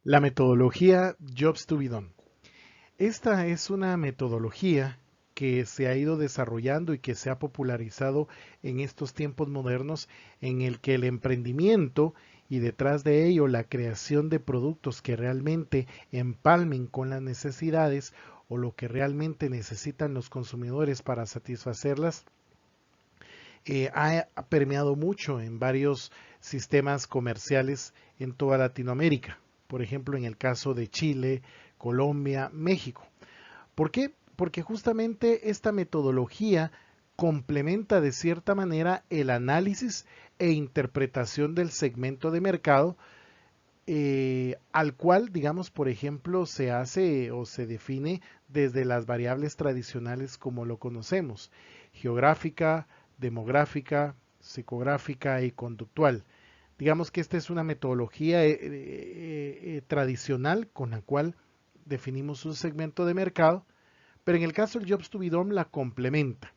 La metodología Jobs to be done. Esta es una metodología que se ha ido desarrollando y que se ha popularizado en estos tiempos modernos en el que el emprendimiento y detrás de ello la creación de productos que realmente empalmen con las necesidades o lo que realmente necesitan los consumidores para satisfacerlas, ha permeado mucho en varios sistemas comerciales en toda Latinoamérica. Por ejemplo, en el caso de Chile, Colombia, México. ¿Por qué? Porque justamente esta metodología complementa de cierta manera el análisis e interpretación del segmento de mercado al cual, digamos, por ejemplo, se hace o se define desde las variables tradicionales como lo conocemos, geográfica, demográfica, psicográfica y conductual. Digamos que esta es una metodología tradicional con la cual definimos un segmento de mercado, pero en el caso del Jobs to be done la complementa.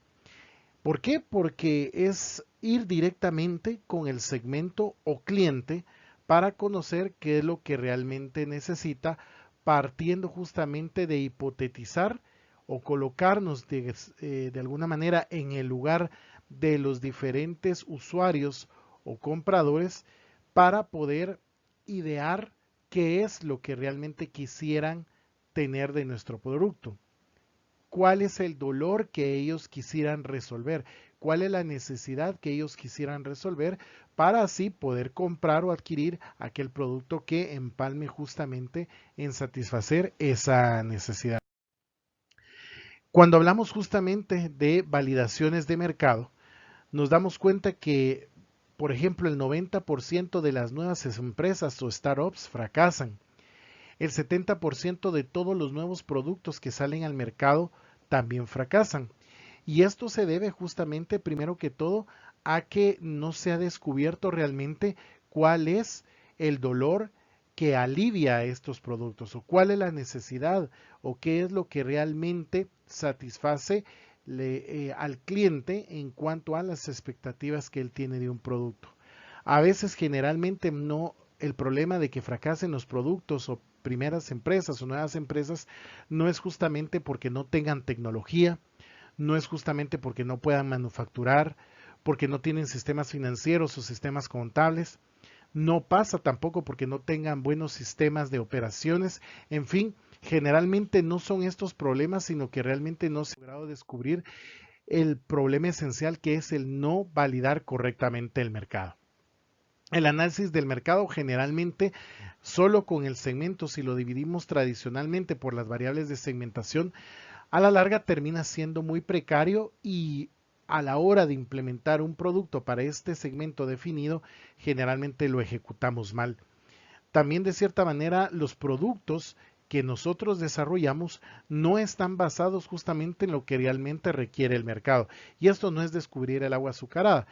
¿Por qué? Porque es ir directamente con el segmento o cliente para conocer qué es lo que realmente necesita, partiendo justamente de hipotetizar o colocarnos de alguna manera en el lugar de los diferentes usuarios o compradores para poder idear qué es lo que realmente quisieran tener de nuestro producto, cuál es el dolor que ellos quisieran resolver, cuál es la necesidad que ellos quisieran resolver para así poder comprar o adquirir aquel producto que empalme justamente en satisfacer esa necesidad. Cuando hablamos justamente de validaciones de mercado, nos damos cuenta que, por ejemplo, el 90% de las nuevas empresas o startups fracasan. El 70% de todos los nuevos productos que salen al mercado también fracasan. Y esto se debe justamente, primero que todo, a que no se ha descubierto realmente cuál es el dolor que alivia a estos productos o cuál es la necesidad o qué es lo que realmente satisface al cliente en cuanto a las expectativas que él tiene de un producto. A veces generalmente no, el problema de que fracasen los productos o primeras empresas o nuevas empresas no es justamente porque no tengan tecnología, no es justamente porque no puedan manufacturar, porque no tienen sistemas financieros o sistemas contables, no pasa tampoco porque no tengan buenos sistemas de operaciones, en fin, generalmente no son estos problemas, sino que realmente no se ha logrado descubrir el problema esencial que es el no validar correctamente el mercado. El análisis del mercado generalmente solo con el segmento, si lo dividimos tradicionalmente por las variables de segmentación, a la larga termina siendo muy precario y a la hora de implementar un producto para este segmento definido, generalmente lo ejecutamos mal. También de cierta manera los productos que nosotros desarrollamos no están basados justamente en lo que realmente requiere el mercado. Y esto no es descubrir el agua azucarada.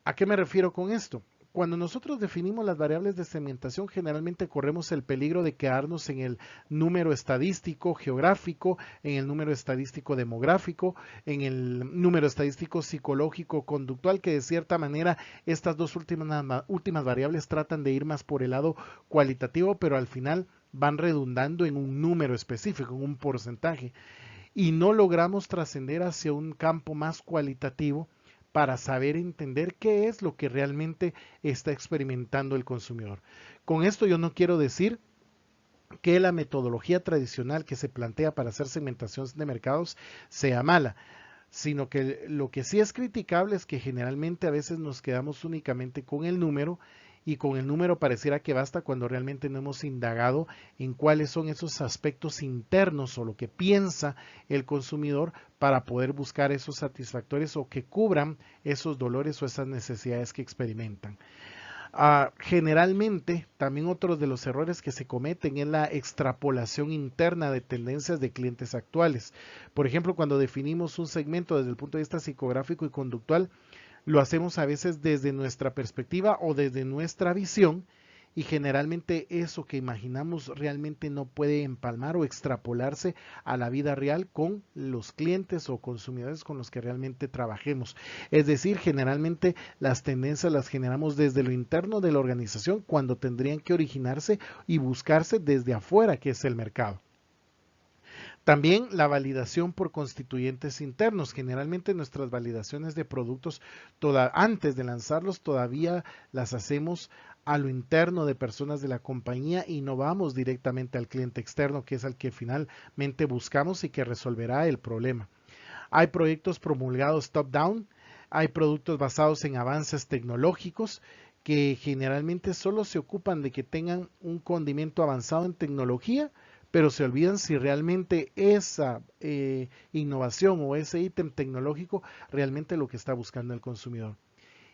¿A qué me refiero con esto? Cuando nosotros definimos las variables de segmentación, generalmente corremos el peligro de quedarnos en el número estadístico geográfico, en el número estadístico demográfico, en el número estadístico psicológico conductual, que de cierta manera estas dos últimas variables tratan de ir más por el lado cualitativo, pero al final van redundando en un número específico, en un porcentaje, y no logramos trascender hacia un campo más cualitativo para saber entender qué es lo que realmente está experimentando el consumidor. Con esto yo no quiero decir que la metodología tradicional que se plantea para hacer segmentación de mercados sea mala, sino que lo que sí es criticable es que generalmente a veces nos quedamos únicamente con el número y con el número pareciera que basta cuando realmente no hemos indagado en cuáles son esos aspectos internos o lo que piensa el consumidor para poder buscar esos satisfactores o que cubran esos dolores o esas necesidades que experimentan. Generalmente, también otros de los errores que se cometen es la extrapolación interna de tendencias de clientes actuales. Por ejemplo, cuando definimos un segmento desde el punto de vista psicográfico y conductual, lo hacemos a veces desde nuestra perspectiva o desde nuestra visión y generalmente eso que imaginamos realmente no puede empalmar o extrapolarse a la vida real con los clientes o consumidores con los que realmente trabajemos. Es decir, generalmente las tendencias las generamos desde lo interno de la organización cuando tendrían que originarse y buscarse desde afuera, que es el mercado. También la validación por constituyentes internos. Generalmente nuestras validaciones de productos antes de lanzarlos todavía las hacemos a lo interno de personas de la compañía y no vamos directamente al cliente externo, que es al que finalmente buscamos y que resolverá el problema. Hay proyectos promulgados top-down, hay productos basados en avances tecnológicos que generalmente solo se ocupan de que tengan un condimento avanzado en tecnología, pero se olvidan si realmente esa innovación o ese ítem tecnológico realmente lo que está buscando el consumidor.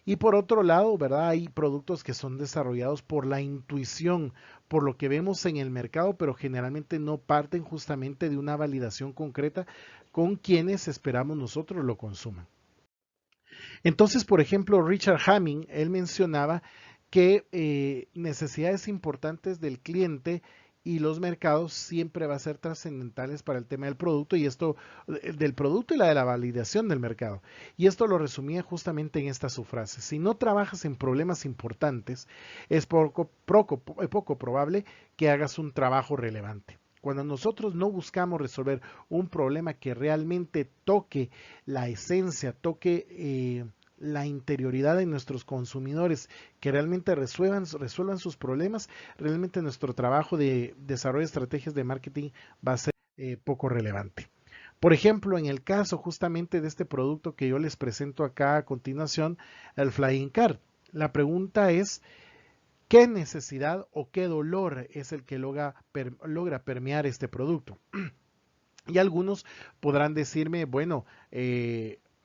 Y por otro lado, ¿verdad? Hay productos que son desarrollados por la intuición, por lo que vemos en el mercado, pero generalmente no parten justamente de una validación concreta con quienes esperamos nosotros lo consuman. Entonces, por ejemplo, Richard Hamming, él mencionaba que necesidades importantes del cliente y los mercados siempre va a ser trascendentales para el tema del producto y esto del producto y la de la validación del mercado. Y esto lo resumía justamente en esta su frase. Si no trabajas en problemas importantes, es poco probable que hagas un trabajo relevante. Cuando nosotros no buscamos resolver un problema que realmente toque la esencia, toque la interioridad de nuestros consumidores, que realmente resuelvan sus problemas, realmente nuestro trabajo de desarrollo de estrategias de marketing va a ser poco relevante. Por ejemplo, en el caso justamente de este producto que yo les presento acá a continuación, el Flying Card, la pregunta es, ¿qué necesidad o qué dolor es el que logra permear este producto? Y algunos podrán decirme, bueno,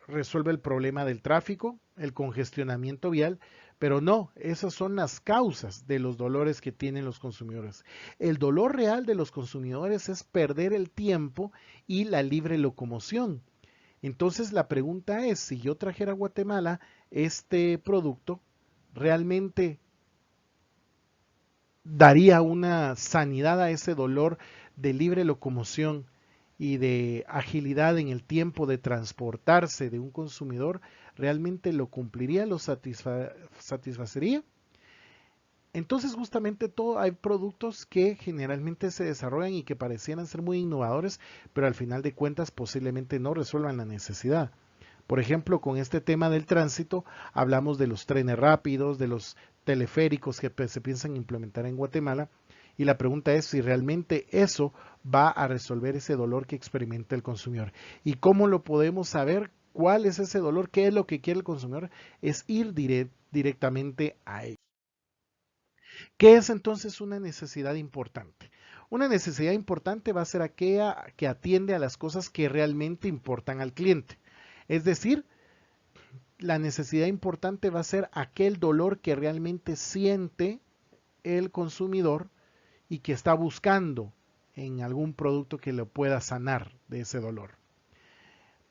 resuelve el problema del tráfico, el congestionamiento vial, pero no, esas son las causas de los dolores que tienen los consumidores. El dolor real de los consumidores es perder el tiempo y la libre locomoción. Entonces la pregunta es, si yo trajera a Guatemala este producto, ¿realmente daría una sanidad a ese dolor de libre locomoción y de agilidad en el tiempo de transportarse de un consumidor? ¿Realmente lo cumpliría, lo satisfacería? Entonces justamente hay productos que generalmente se desarrollan y que parecieran ser muy innovadores, pero al final de cuentas posiblemente no resuelvan la necesidad. Por ejemplo, con este tema del tránsito, hablamos de los trenes rápidos, de los teleféricos que se piensan implementar en Guatemala, y la pregunta es si realmente eso va a resolver ese dolor que experimenta el consumidor. ¿Y cómo lo podemos saber? ¿Cuál es ese dolor? ¿Qué es lo que quiere el consumidor? Es ir directamente a él. ¿Qué es entonces una necesidad importante? Una necesidad importante va a ser aquella que atiende a las cosas que realmente importan al cliente. Es decir, la necesidad importante va a ser aquel dolor que realmente siente el consumidor y que está buscando en algún producto que lo pueda sanar de ese dolor.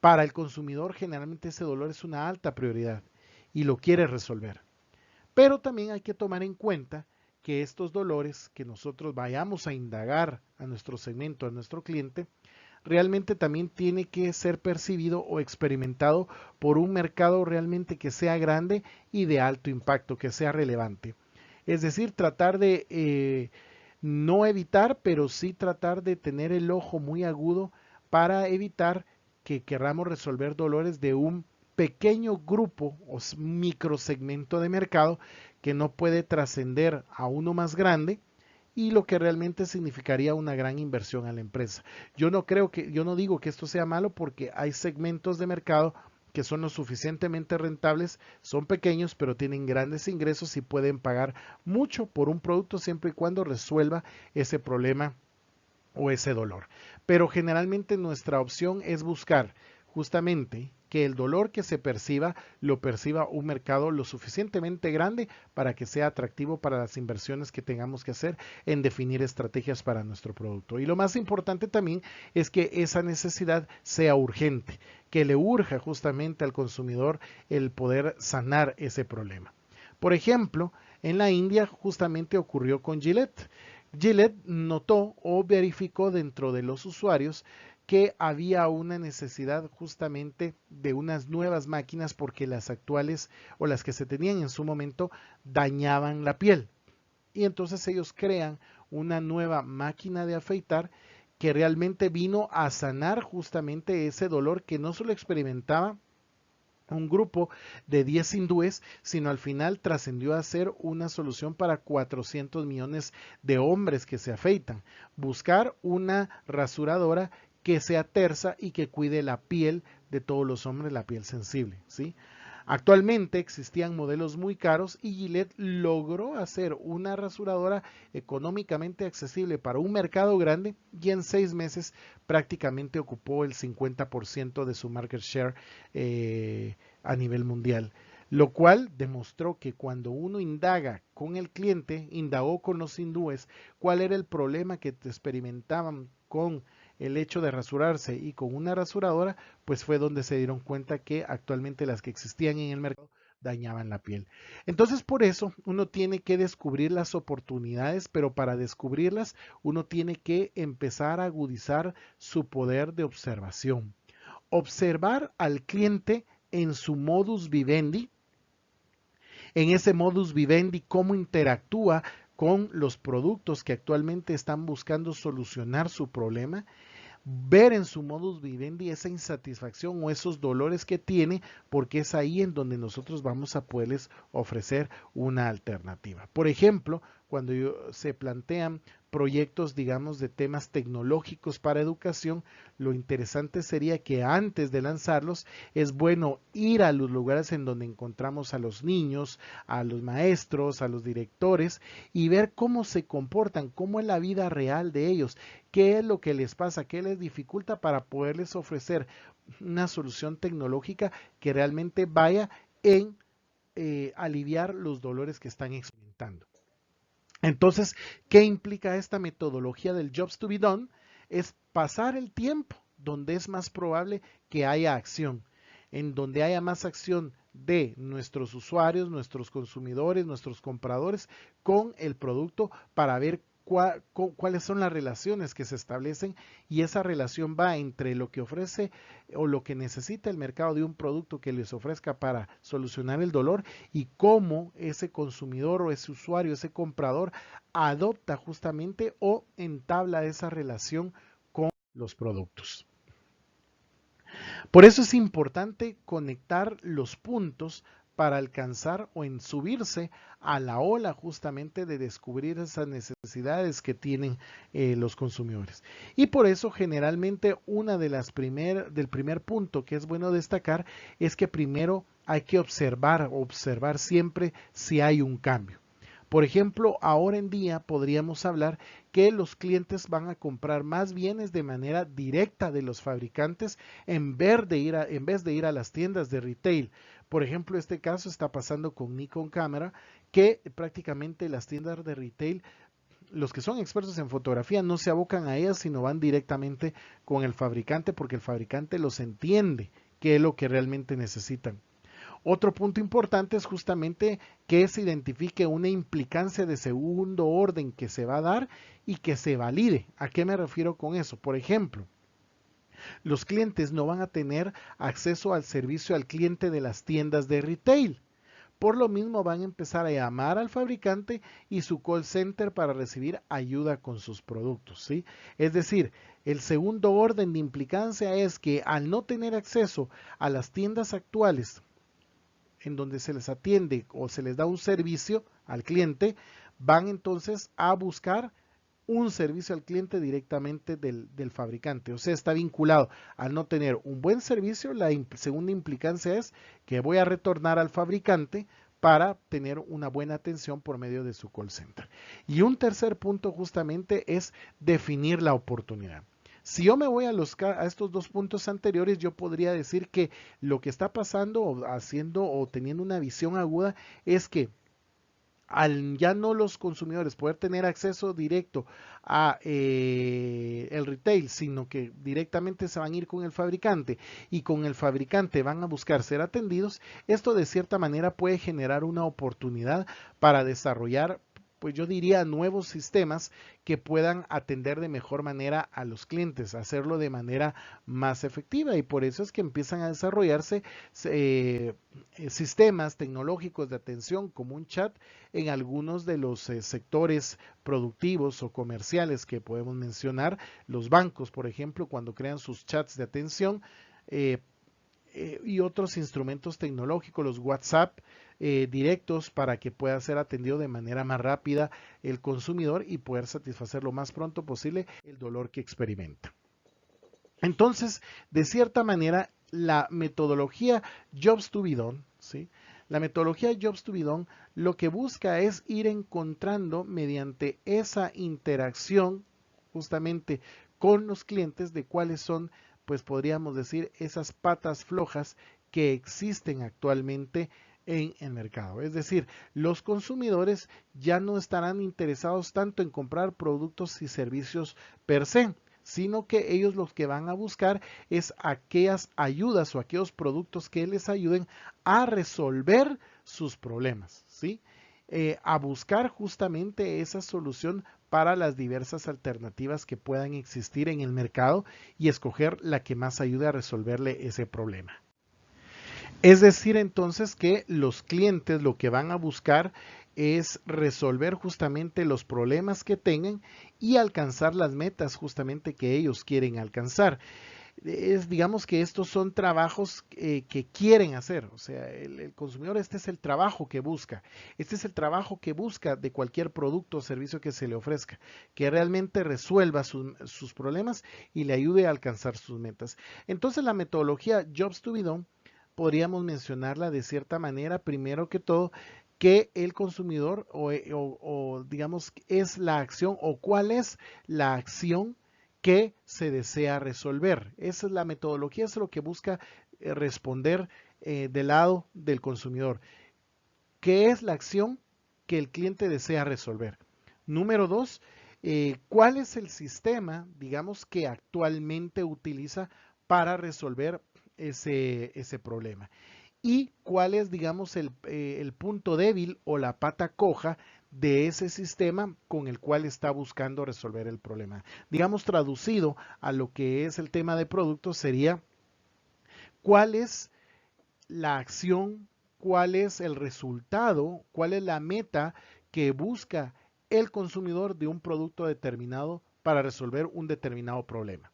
Para el consumidor generalmente ese dolor es una alta prioridad y lo quiere resolver. Pero también hay que tomar en cuenta que estos dolores que nosotros vayamos a indagar a nuestro segmento, a nuestro cliente, realmente también tiene que ser percibido o experimentado por un mercado realmente que sea grande y de alto impacto, que sea relevante. Es decir, tratar de no evitar, pero sí tratar de tener el ojo muy agudo para evitar que queramos resolver dolores de un pequeño grupo o microsegmento de mercado que no puede trascender a uno más grande y lo que realmente significaría una gran inversión a la empresa. Yo no digo que esto sea malo porque hay segmentos de mercado que son lo suficientemente rentables, son pequeños, pero tienen grandes ingresos y pueden pagar mucho por un producto siempre y cuando resuelva ese problema o ese dolor. Pero generalmente nuestra opción es buscar justamente que el dolor que se perciba lo perciba un mercado lo suficientemente grande para que sea atractivo para las inversiones que tengamos que hacer en definir estrategias para nuestro producto. Y lo más importante también es que esa necesidad sea urgente, que le urja justamente al consumidor el poder sanar ese problema. Por ejemplo, en la India justamente ocurrió con Gillette. Gillette notó o verificó dentro de los usuarios que había una necesidad justamente de unas nuevas máquinas porque las actuales o las que se tenían en su momento dañaban la piel. Y entonces ellos crean una nueva máquina de afeitar que realmente vino a sanar justamente ese dolor que no solo experimentaba un grupo de 10 hindúes, sino al final trascendió a ser una solución para 400 millones de hombres que se afeitan. Buscar una rasuradora que sea tersa y que cuide la piel de todos los hombres, la piel sensible, ¿sí? Actualmente existían modelos muy caros y Gillette logró hacer una rasuradora económicamente accesible para un mercado grande y en 6 meses prácticamente ocupó el 50% de su market share a nivel mundial. Lo cual demostró que cuando uno indaga con el cliente, indagó con los hindúes cuál era el problema que experimentaban con el hecho de rasurarse y con una rasuradora, pues fue donde se dieron cuenta que actualmente las que existían en el mercado dañaban la piel. Entonces por eso uno tiene que descubrir las oportunidades, pero para descubrirlas uno tiene que empezar a agudizar su poder de observación. Observar al cliente en su modus vivendi, en ese modus vivendi, cómo interactúa con los productos que actualmente están buscando solucionar su problema, ver en su modus vivendi esa insatisfacción o esos dolores que tiene, porque es ahí en donde nosotros vamos a poderles ofrecer una alternativa. Por ejemplo, cuando se plantean proyectos, digamos, de temas tecnológicos para educación, lo interesante sería que antes de lanzarlos es bueno ir a los lugares en donde encontramos a los niños, a los maestros, a los directores y ver cómo se comportan, cómo es la vida real de ellos, qué es lo que les pasa, qué les dificulta para poderles ofrecer una solución tecnológica que realmente vaya en aliviar los dolores que están experimentando. Entonces, ¿qué implica esta metodología del Jobs to be Done? Es pasar el tiempo donde es más probable que haya acción, en donde haya más acción de nuestros usuarios, nuestros consumidores, nuestros compradores con el producto para ver cuáles son las relaciones que se establecen y esa relación va entre lo que ofrece o lo que necesita el mercado de un producto que les ofrezca para solucionar el dolor y cómo ese consumidor o ese usuario, ese comprador adopta justamente o entabla esa relación con los productos. Por eso es importante conectar los puntos para alcanzar o en subirse a la ola justamente de descubrir esas necesidades que tienen los consumidores. Y por eso generalmente una de las del primer punto que es bueno destacar es que primero hay que observar siempre si hay un cambio. Por ejemplo, ahora en día podríamos hablar que los clientes van a comprar más bienes de manera directa de los fabricantes en vez de ir a las tiendas de retail. Por ejemplo, este caso está pasando con Nikon Cámara, que prácticamente las tiendas de retail, los que son expertos en fotografía, no se abocan a ellas, sino van directamente con el fabricante porque el fabricante los entiende qué es lo que realmente necesitan. Otro punto importante es justamente que se identifique una implicancia de segundo orden que se va a dar y que se valide. ¿A qué me refiero con eso? Por ejemplo, los clientes no van a tener acceso al servicio al cliente de las tiendas de retail. Por lo mismo van a empezar a llamar al fabricante y su call center para recibir ayuda con sus productos, ¿sí? Es decir, el segundo orden de implicancia es que al no tener acceso a las tiendas actuales en donde se les atiende o se les da un servicio al cliente, van entonces a buscar un servicio al cliente directamente del fabricante. O sea, está vinculado al no tener un buen servicio. La segunda implicancia es que voy a retornar al fabricante para tener una buena atención por medio de su call center. Y un tercer punto justamente es definir la oportunidad. Si yo me voy a estos dos puntos anteriores, yo podría decir que lo que está pasando o haciendo o teniendo una visión aguda es que al ya no los consumidores poder tener acceso directo a el retail, sino que directamente se van a ir con el fabricante y con el fabricante van a buscar ser atendidos, esto de cierta manera puede generar una oportunidad para desarrollar, pues yo diría, nuevos sistemas que puedan atender de mejor manera a los clientes, hacerlo de manera más efectiva, y por eso es que empiezan a desarrollarse sistemas tecnológicos de atención como un chat en algunos de los sectores productivos o comerciales que podemos mencionar. Los bancos, por ejemplo, cuando crean sus chats de atención, eh, y otros instrumentos tecnológicos, los WhatsApp directos, para que pueda ser atendido de manera más rápida el consumidor y poder satisfacer lo más pronto posible el dolor que experimenta. Entonces, de cierta manera, la metodología Jobs to be done, ¿sí? La metodología Jobs to be done lo que busca es ir encontrando mediante esa interacción justamente con los clientes de cuáles son, pues podríamos decir, esas patas flojas que existen actualmente en el mercado. Es decir, los consumidores ya no estarán interesados tanto en comprar productos y servicios per se, sino que ellos lo que van a buscar es aquellas ayudas o aquellos productos que les ayuden a resolver sus problemas, ¿sí? A buscar justamente esa solución para las diversas alternativas que puedan existir en el mercado y escoger la que más ayude a resolverle ese problema. Es decir, entonces, que los clientes lo que van a buscar es resolver justamente los problemas que tengan y alcanzar las metas justamente que ellos quieren alcanzar. Digamos que estos son trabajos que quieren hacer, o sea, el consumidor, este es el trabajo que busca, este es el trabajo que busca de cualquier producto o servicio que se le ofrezca, que realmente resuelva sus problemas y le ayude a alcanzar sus metas. Entonces, la metodología Jobs to be done podríamos mencionarla de cierta manera, primero que todo, que el consumidor o digamos es la acción o cuál es la acción que se desea resolver. Esa es la metodología, eso es lo que busca responder del lado del consumidor. ¿Qué es la acción que el cliente desea resolver? Número dos, ¿cuál es el sistema, digamos, que actualmente utiliza para resolver ese problema? Y cuál es, digamos, el punto débil o la pata coja de ese sistema con el cual está buscando resolver el problema. Digamos, traducido a lo que es el tema de productos, sería cuál es la acción, cuál es el resultado, cuál es la meta que busca el consumidor de un producto determinado para resolver un determinado problema.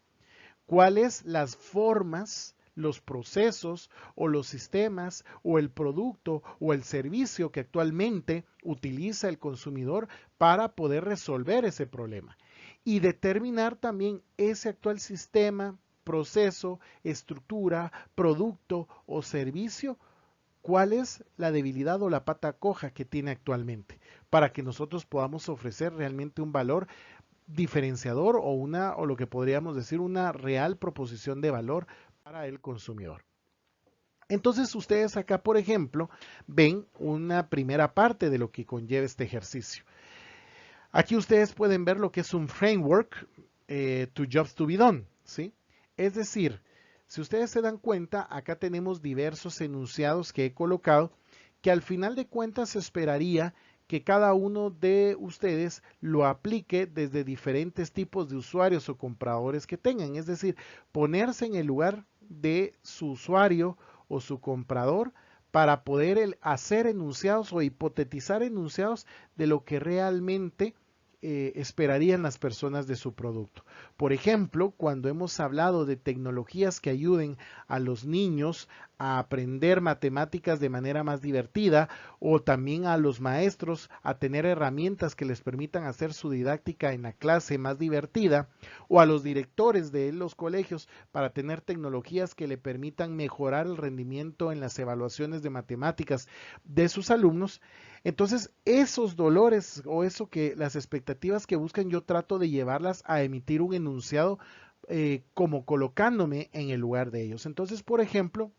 ¿Cuáles las formas, los procesos o los sistemas o el producto o el servicio que actualmente utiliza el consumidor para poder resolver ese problema? Y determinar también ese actual sistema, proceso, estructura, producto o servicio, cuál es la debilidad o la pata coja que tiene actualmente, para que nosotros podamos ofrecer realmente un valor diferenciador o lo que podríamos decir una real proposición de valor para el consumidor. Entonces ustedes acá, por ejemplo, ven una primera parte de lo que conlleva este ejercicio. Aquí ustedes pueden ver lo que es un framework to jobs to be done, ¿sí? Es decir, si ustedes se dan cuenta, acá tenemos diversos enunciados que he colocado que al final de cuentas se esperaría que cada uno de ustedes lo aplique desde diferentes tipos de usuarios o compradores que tengan. Es decir, ponerse en el lugar de su usuario o su comprador para poder hacer enunciados o hipotetizar enunciados de lo que realmente esperarían las personas de su producto. Por ejemplo, cuando hemos hablado de tecnologías que ayuden a los niños a aprender matemáticas de manera más divertida, o también a los maestros a tener herramientas que les permitan hacer su didáctica en la clase más divertida, o a los directores de los colegios para tener tecnologías que le permitan mejorar el rendimiento en las evaluaciones de matemáticas de sus alumnos. Entonces, esos dolores o eso que las expectativas que buscan, yo trato de llevarlas a emitir un enunciado como colocándome en el lugar de ellos. Entonces, por ejemplo,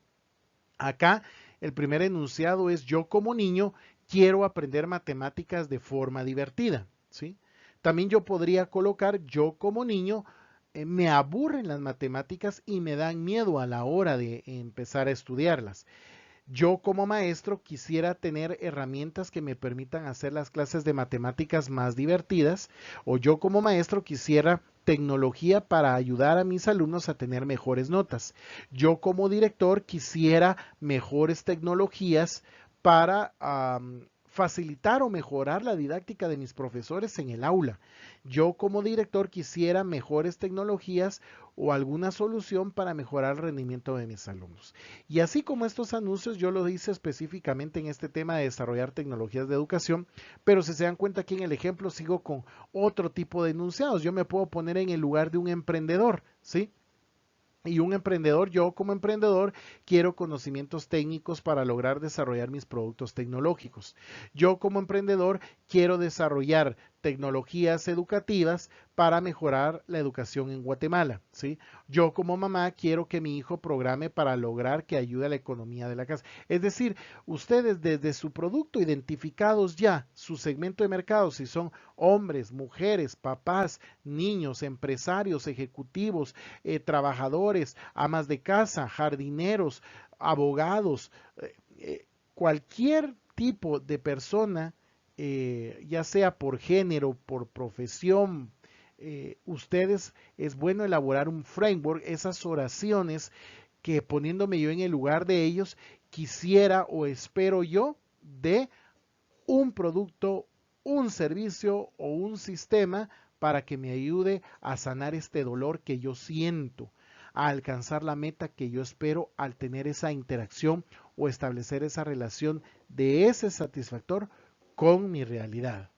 acá el primer enunciado es: yo como niño quiero aprender matemáticas de forma divertida, ¿sí? También yo podría colocar, yo como niño, me aburren las matemáticas y me dan miedo a la hora de empezar a estudiarlas. Yo como maestro quisiera tener herramientas que me permitan hacer las clases de matemáticas más divertidas, o yo como maestro quisiera tecnología para ayudar a mis alumnos a tener mejores notas. Yo como director quisiera mejores tecnologías para facilitar o mejorar la didáctica de mis profesores en el aula. Yo como director quisiera mejores tecnologías o alguna solución para mejorar el rendimiento de mis alumnos. Y así como estos anuncios, yo lo hice específicamente en este tema de desarrollar tecnologías de educación, pero si se dan cuenta aquí en el ejemplo sigo con otro tipo de enunciados. Yo me puedo poner en el lugar de un emprendedor, ¿sí? Y un emprendedor, yo como emprendedor, quiero conocimientos técnicos para lograr desarrollar mis productos tecnológicos. Yo como emprendedor, quiero desarrollar tecnologías educativas para mejorar la educación en Guatemala, ¿sí? Yo como mamá quiero que mi hijo programe para lograr que ayude a la economía de la casa. Es decir, ustedes desde su producto identificados ya su segmento de mercado, si son hombres, mujeres, papás, niños, empresarios, ejecutivos, trabajadores, amas de casa, jardineros, abogados, cualquier tipo de persona, ya sea por género, por profesión, ustedes es bueno elaborar un framework, esas oraciones que poniéndome yo en el lugar de ellos, quisiera o espero yo de un producto, un servicio o un sistema para que me ayude a sanar este dolor que yo siento, a alcanzar la meta que yo espero al tener esa interacción o establecer esa relación de ese satisfactor con mi realidad.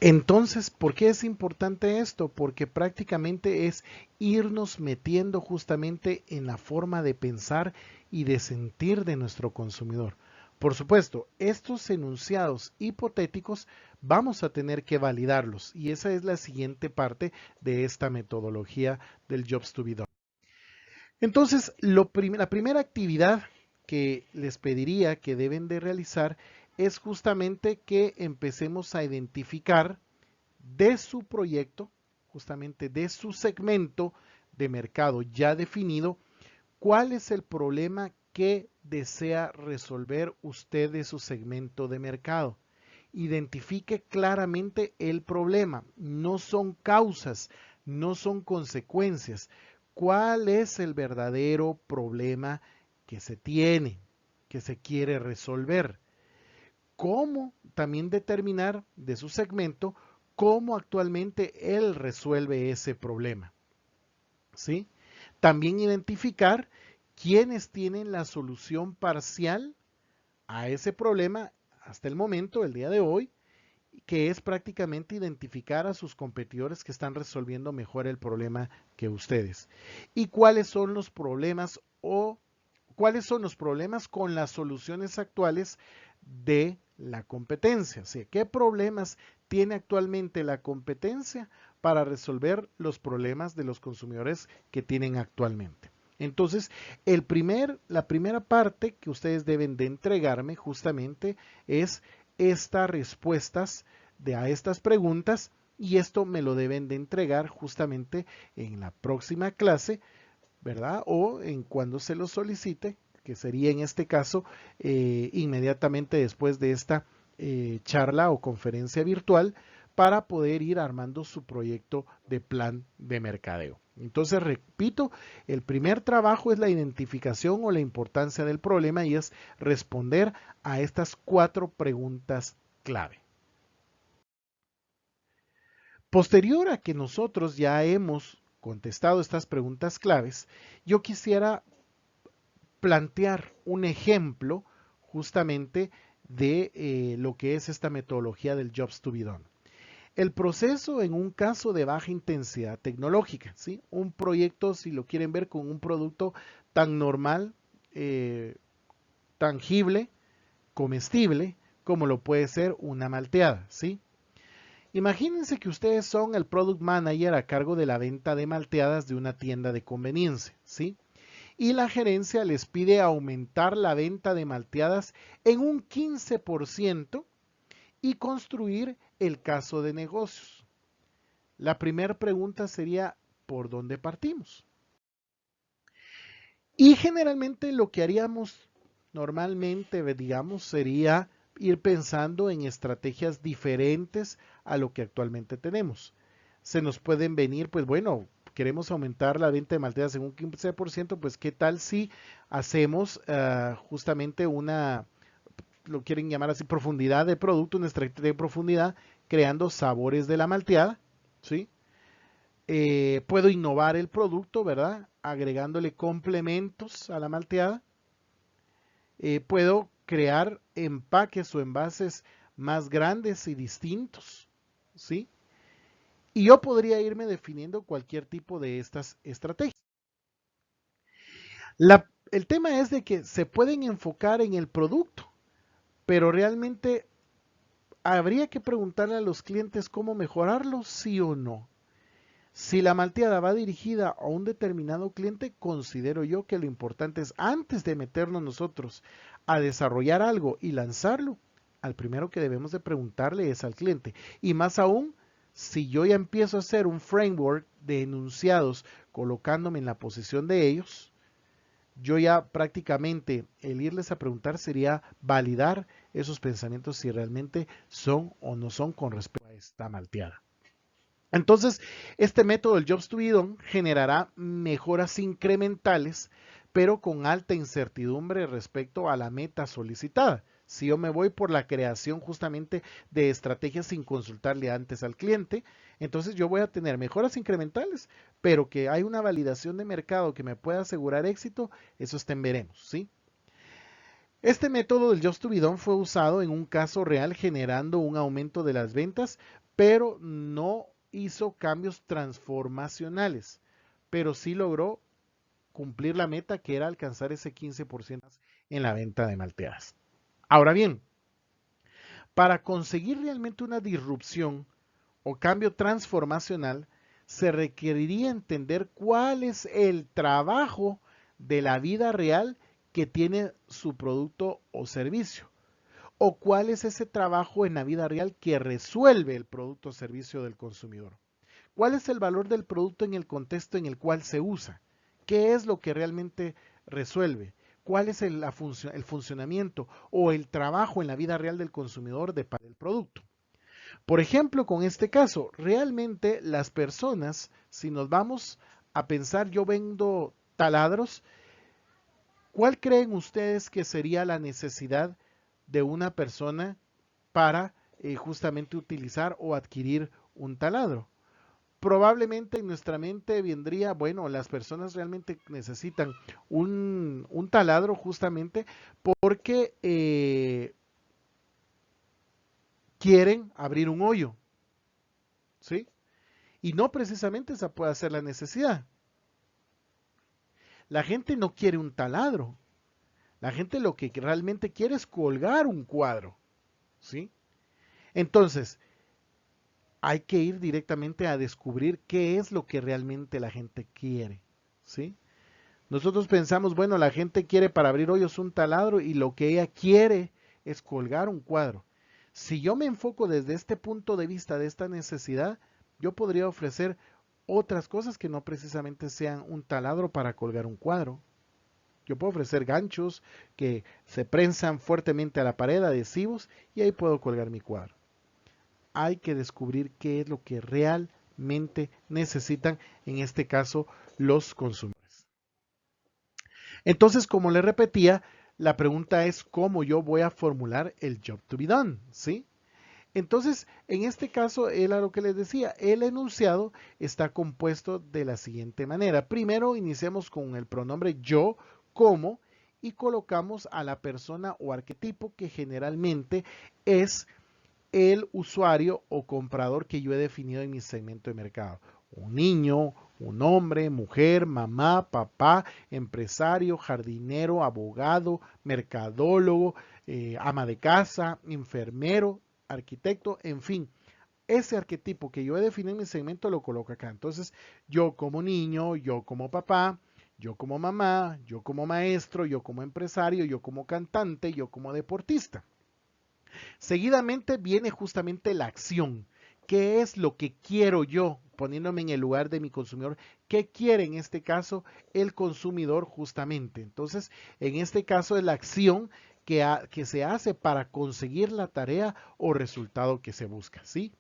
Entonces, ¿por qué es importante esto? Porque prácticamente es irnos metiendo justamente en la forma de pensar y de sentir de nuestro consumidor. Por supuesto, estos enunciados hipotéticos vamos a tener que validarlos y esa es la siguiente parte de esta metodología del Jobs to be done. Entonces, la primera actividad que les pediría que deben de realizar es justamente que empecemos a identificar de su proyecto, justamente de su segmento de mercado ya definido, cuál es el problema que desea resolver usted de su segmento de mercado. Identifique claramente el problema, no son causas, no son consecuencias. ¿Cuál es el verdadero problema que se tiene, que se quiere resolver? ¿Cómo también determinar de su segmento cómo actualmente él resuelve ese problema? ¿Sí? También identificar quiénes tienen la solución parcial a ese problema hasta el momento, el día de hoy, que es prácticamente identificar a sus competidores que están resolviendo mejor el problema que ustedes. Y cuáles son los problemas o cuáles son los problemas con las soluciones actuales de la competencia. O sea, ¿qué problemas tiene actualmente la competencia para resolver los problemas de los consumidores que tienen actualmente? Entonces, la primera parte que ustedes deben de entregarme justamente es estas respuestas a estas preguntas y esto me lo deben de entregar justamente en la próxima clase, ¿verdad? O en cuando se lo solicite, que sería en este caso inmediatamente después de esta charla o conferencia virtual para poder ir armando su proyecto de plan de mercadeo. Entonces, repito, el primer trabajo es la identificación o la importancia del problema y es responder a estas 4 preguntas clave. Posterior a que nosotros ya hemos contestado estas preguntas claves, yo quisiera plantear un ejemplo justamente de lo que es esta metodología del Jobs to be done. El proceso en un caso de baja intensidad tecnológica, ¿sí? Un proyecto, si lo quieren ver, con un producto tan normal, tangible, comestible, como lo puede ser una malteada, ¿sí? Imagínense que ustedes son el product manager a cargo de la venta de malteadas de una tienda de conveniencia, ¿sí? y la gerencia les pide aumentar la venta de malteadas en un 15% y construir el caso de negocios. La primera pregunta sería, ¿por dónde partimos? Y generalmente lo que haríamos normalmente, digamos, sería ir pensando en estrategias diferentes a lo que actualmente tenemos. Se nos pueden venir, pues bueno, queremos aumentar la venta de malteadas en un 15%, pues qué tal si hacemos justamente una, lo quieren llamar así, profundidad de producto, una estrategia de profundidad, creando sabores de la malteada, ¿sí? Puedo innovar el producto, ¿verdad? Agregándole complementos a la malteada. Puedo crear empaques o envases más grandes y distintos, ¿sí? Y yo podría irme definiendo cualquier tipo de estas estrategias. El tema es de que se pueden enfocar en el producto, pero realmente habría que preguntarle a los clientes cómo mejorarlo, sí o no. Si la malteada va dirigida a un determinado cliente, considero yo que lo importante es, antes de meternos nosotros a desarrollar algo y lanzarlo, al primero que debemos de preguntarle es al cliente. Y más aún, si yo ya empiezo a hacer un framework de enunciados colocándome en la posición de ellos, yo ya prácticamente el irles a preguntar sería validar esos pensamientos si realmente son o no son con respecto a esta malteada. Entonces, este método del Jobs to be done generará mejoras incrementales, pero con alta incertidumbre respecto a la meta solicitada. Si yo me voy por la creación justamente de estrategias sin consultarle antes al cliente, entonces yo voy a tener mejoras incrementales, pero que hay una validación de mercado que me pueda asegurar éxito, eso está en veremos, ¿sí? Este método del Just to be done fue usado en un caso real generando un aumento de las ventas, pero no hizo cambios transformacionales, pero sí logró cumplir la meta que era alcanzar ese 15% en la venta de malteadas. Ahora bien, para conseguir realmente una disrupción o cambio transformacional, se requeriría entender cuál es el trabajo de la vida real que tiene su producto o servicio, o cuál es ese trabajo en la vida real que resuelve el producto o servicio del consumidor. ¿Cuál es el valor del producto en el contexto en el cual se usa? ¿Qué es lo que realmente resuelve? ¿Cuál es el funcionamiento o el trabajo en la vida real del consumidor para el producto? Por ejemplo, con este caso, realmente las personas, si nos vamos a pensar, yo vendo taladros, ¿cuál creen ustedes que sería la necesidad de una persona para justamente utilizar o adquirir un taladro? Probablemente en nuestra mente vendría, bueno, las personas realmente necesitan un taladro justamente porque quieren abrir un hoyo, ¿sí? Y no precisamente esa puede ser la necesidad. La gente no quiere un taladro. La gente lo que realmente quiere es colgar un cuadro, ¿sí? Entonces, hay que ir directamente a descubrir qué es lo que realmente la gente quiere, ¿sí? Nosotros pensamos, bueno, la gente quiere para abrir hoyos un taladro y lo que ella quiere es colgar un cuadro. Si yo me enfoco desde este punto de vista de esta necesidad, yo podría ofrecer otras cosas que no precisamente sean un taladro para colgar un cuadro. Yo puedo ofrecer ganchos que se prensan fuertemente a la pared, adhesivos, y ahí puedo colgar mi cuadro. Hay que descubrir qué es lo que realmente necesitan, en este caso, los consumidores. Entonces, como le repetía, la pregunta es cómo yo voy a formular el job to be done, ¿sí? Entonces, en este caso, era lo que les decía, el enunciado está compuesto de la siguiente manera. Primero, iniciamos con el pronombre yo, como, y colocamos a la persona o arquetipo que generalmente es el usuario o comprador que yo he definido en mi segmento de mercado. Un niño, un hombre, mujer, mamá, papá, empresario, jardinero, abogado, mercadólogo, ama de casa, enfermero, arquitecto, en fin. Ese arquetipo que yo he definido en mi segmento lo coloco acá. Entonces, yo como niño, yo como papá, yo como mamá, yo como maestro, yo como empresario, yo como cantante, yo como deportista. Seguidamente viene justamente la acción. ¿Qué es lo que quiero yo? Poniéndome en el lugar de mi consumidor. ¿Qué quiere en este caso el consumidor justamente? Entonces, en este caso es la acción que se hace para conseguir la tarea o resultado que se busca, ¿sí?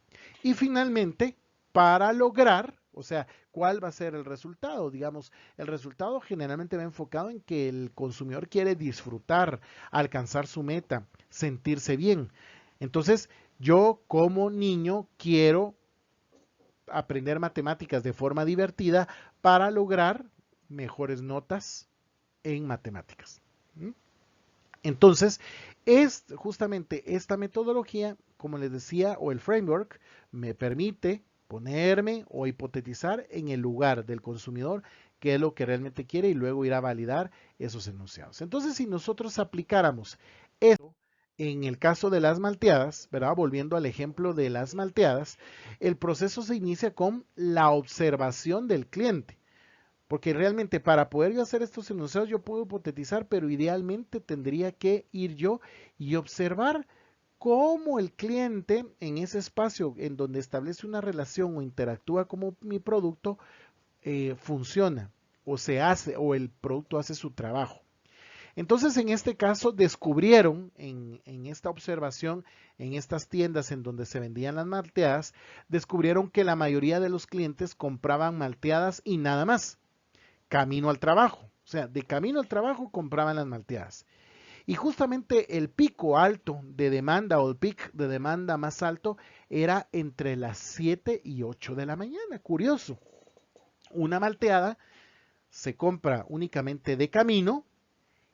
Y finalmente, para lograr, o sea, ¿cuál va a ser el resultado? Digamos, el resultado generalmente va enfocado en que el consumidor quiere disfrutar, alcanzar su meta, sentirse bien. Entonces, yo como niño quiero aprender matemáticas de forma divertida para lograr mejores notas en matemáticas. ¿Mm? Entonces, es justamente esta metodología, como les decía, o el framework, me permite ponerme o hipotetizar en el lugar del consumidor qué es lo que realmente quiere y luego ir a validar esos enunciados. Entonces, si nosotros aplicáramos eso en el caso de las malteadas, ¿verdad? Volviendo al ejemplo de las malteadas, el proceso se inicia con la observación del cliente. Porque realmente para poder yo hacer estos enunciados yo puedo hipotetizar, pero idealmente tendría que ir yo y observar cómo el cliente en ese espacio en donde establece una relación o interactúa como mi producto funciona o se hace o el producto hace su trabajo. Entonces, en este caso, descubrieron en esta observación, en estas tiendas en donde se vendían las malteadas, descubrieron que la mayoría de los clientes compraban malteadas y nada más camino al trabajo. O sea, de camino al trabajo compraban las malteadas. Y justamente el pico alto de demanda o el pic de demanda más alto era entre las 7 y 8 de la mañana. Curioso. Una malteada se compra únicamente de camino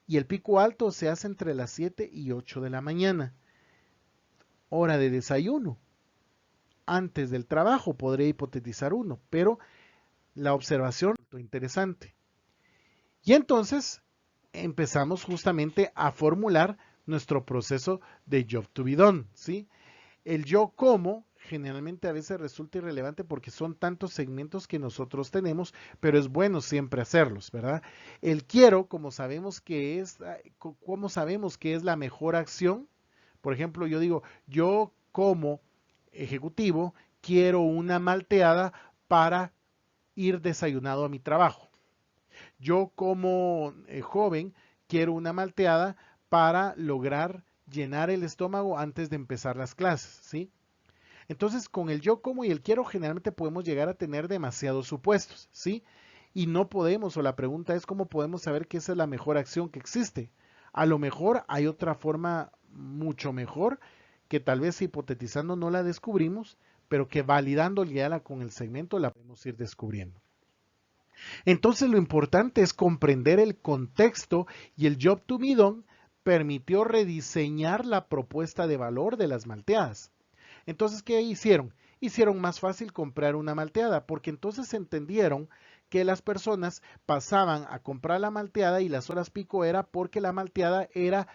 y el pico alto se hace entre las 7 y 8 de la mañana. Hora de desayuno. Antes del trabajo podría hipotetizar uno, pero la observación es interesante. Y entonces empezamos justamente a formular nuestro proceso de job to be done, ¿sí? El yo como generalmente a veces resulta irrelevante porque son tantos segmentos que nosotros tenemos, pero es bueno siempre hacerlos, ¿verdad? El quiero, como sabemos que es, ¿cómo sabemos que es la mejor acción? Por ejemplo, yo digo, yo como ejecutivo quiero una malteada para ir desayunado a mi trabajo. Yo como joven quiero una malteada para lograr llenar el estómago antes de empezar las clases, ¿sí? Entonces, con el yo como y el quiero generalmente podemos llegar a tener demasiados supuestos, ¿sí? Y no podemos, o la pregunta es cómo podemos saber que esa es la mejor acción que existe. A lo mejor hay otra forma mucho mejor que tal vez hipotetizando no la descubrimos, pero que validando ya con el segmento la podemos ir descubriendo. Entonces lo importante es comprender el contexto y el job to be done permitió rediseñar la propuesta de valor de las malteadas. Entonces, ¿qué hicieron? Hicieron más fácil comprar una malteada porque entonces entendieron que las personas pasaban a comprar la malteada y las horas pico era porque la malteada era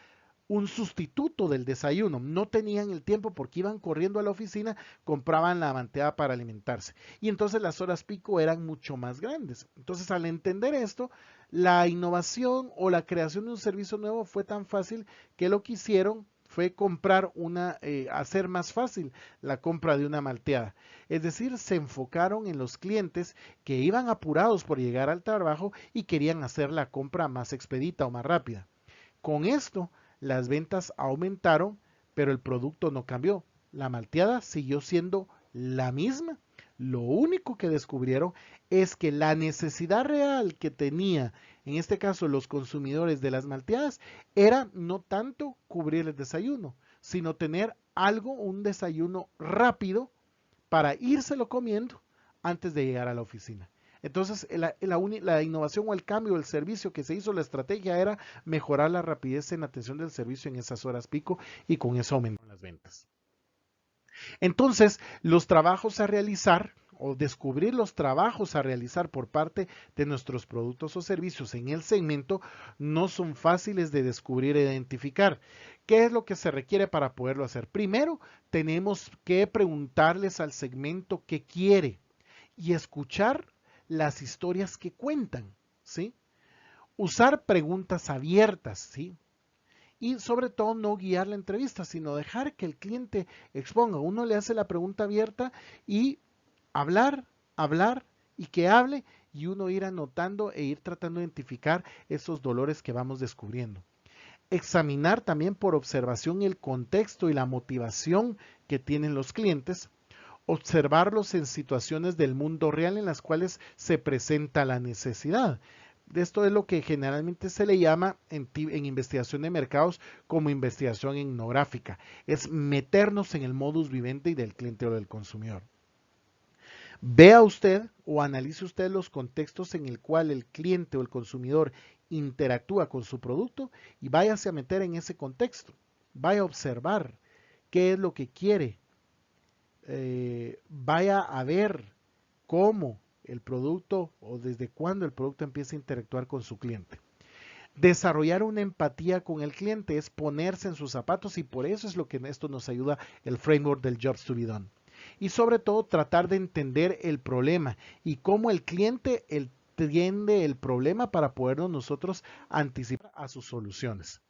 un sustituto del desayuno. No tenían el tiempo porque iban corriendo a la oficina, compraban la malteada para alimentarse. Y entonces las horas pico eran mucho más grandes. Entonces, al entender esto, la innovación o la creación de un servicio nuevo fue tan fácil que lo que hicieron fue comprar hacer más fácil la compra de una malteada. Es decir, se enfocaron en los clientes que iban apurados por llegar al trabajo y querían hacer la compra más expedita o más rápida. Con esto, las ventas aumentaron, pero el producto no cambió. La malteada siguió siendo la misma. Lo único que descubrieron es que la necesidad real que tenía, en este caso los consumidores de las malteadas, era no tanto cubrir el desayuno, sino tener algo, un desayuno rápido para írselo comiendo antes de llegar a la oficina. Entonces, la innovación o el cambio del servicio que se hizo, la estrategia era mejorar la rapidez en atención del servicio en esas horas pico y con eso aumentaron las ventas. Entonces, los trabajos a realizar o descubrir los trabajos a realizar por parte de nuestros productos o servicios en el segmento no son fáciles de descubrir e identificar. ¿Qué es lo que se requiere para poderlo hacer? Primero, tenemos que preguntarles al segmento qué quiere y escuchar las historias que cuentan, ¿sí? Usar preguntas abiertas, ¿sí? Y sobre todo no guiar la entrevista, sino dejar que el cliente exponga. Uno le hace la pregunta abierta y hablar, hablar y que hable y uno ir anotando e ir tratando de identificar esos dolores que vamos descubriendo. Examinar también por observación el contexto y la motivación que tienen los clientes. Observarlos en situaciones del mundo real en las cuales se presenta la necesidad. Esto es lo que generalmente se le llama en investigación de mercados como investigación etnográfica. Es meternos en el modus vivendi del cliente o del consumidor. Vea usted o analice usted los contextos en el cual el cliente o el consumidor interactúa con su producto y váyase a meter en ese contexto. Vaya a observar qué es lo que quiere. Vaya a ver cómo el producto o desde cuándo el producto empieza a interactuar con su cliente. Desarrollar una empatía con el cliente es ponerse en sus zapatos y por eso es lo que en esto nos ayuda el framework del Jobs to be Done. Y sobre todo tratar de entender el problema y cómo el cliente entiende el problema para podernos nosotros anticipar a sus soluciones.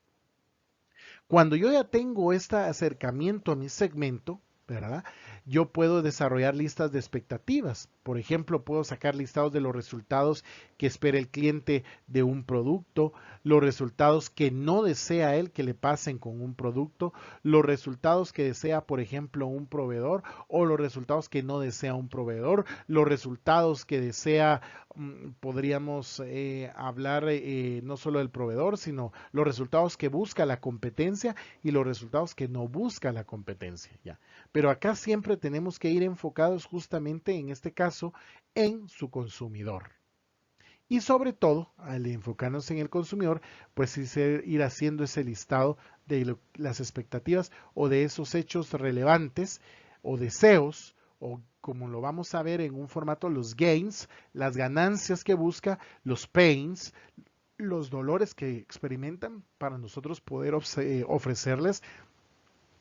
Cuando yo ya tengo este acercamiento a mi segmento, ¿verdad? Yo puedo desarrollar listas de expectativas. Por ejemplo, puedo sacar listados de los resultados que espera el cliente de un producto, los resultados que no desea él que le pasen con un producto, los resultados que desea, por ejemplo, un proveedor o los resultados que no desea un proveedor, los resultados que desea, podríamos hablar no solo del proveedor, sino los resultados que busca la competencia y los resultados que no busca la competencia. ¿Ya? Pero acá siempre tenemos que ir enfocados justamente en este caso en su consumidor. Y sobre todo, al enfocarnos en el consumidor, pues ir haciendo ese listado de las expectativas o de esos hechos relevantes o deseos o como lo vamos a ver en un formato, los gains, las ganancias que busca, los pains, los dolores que experimentan para nosotros poder ofrecerles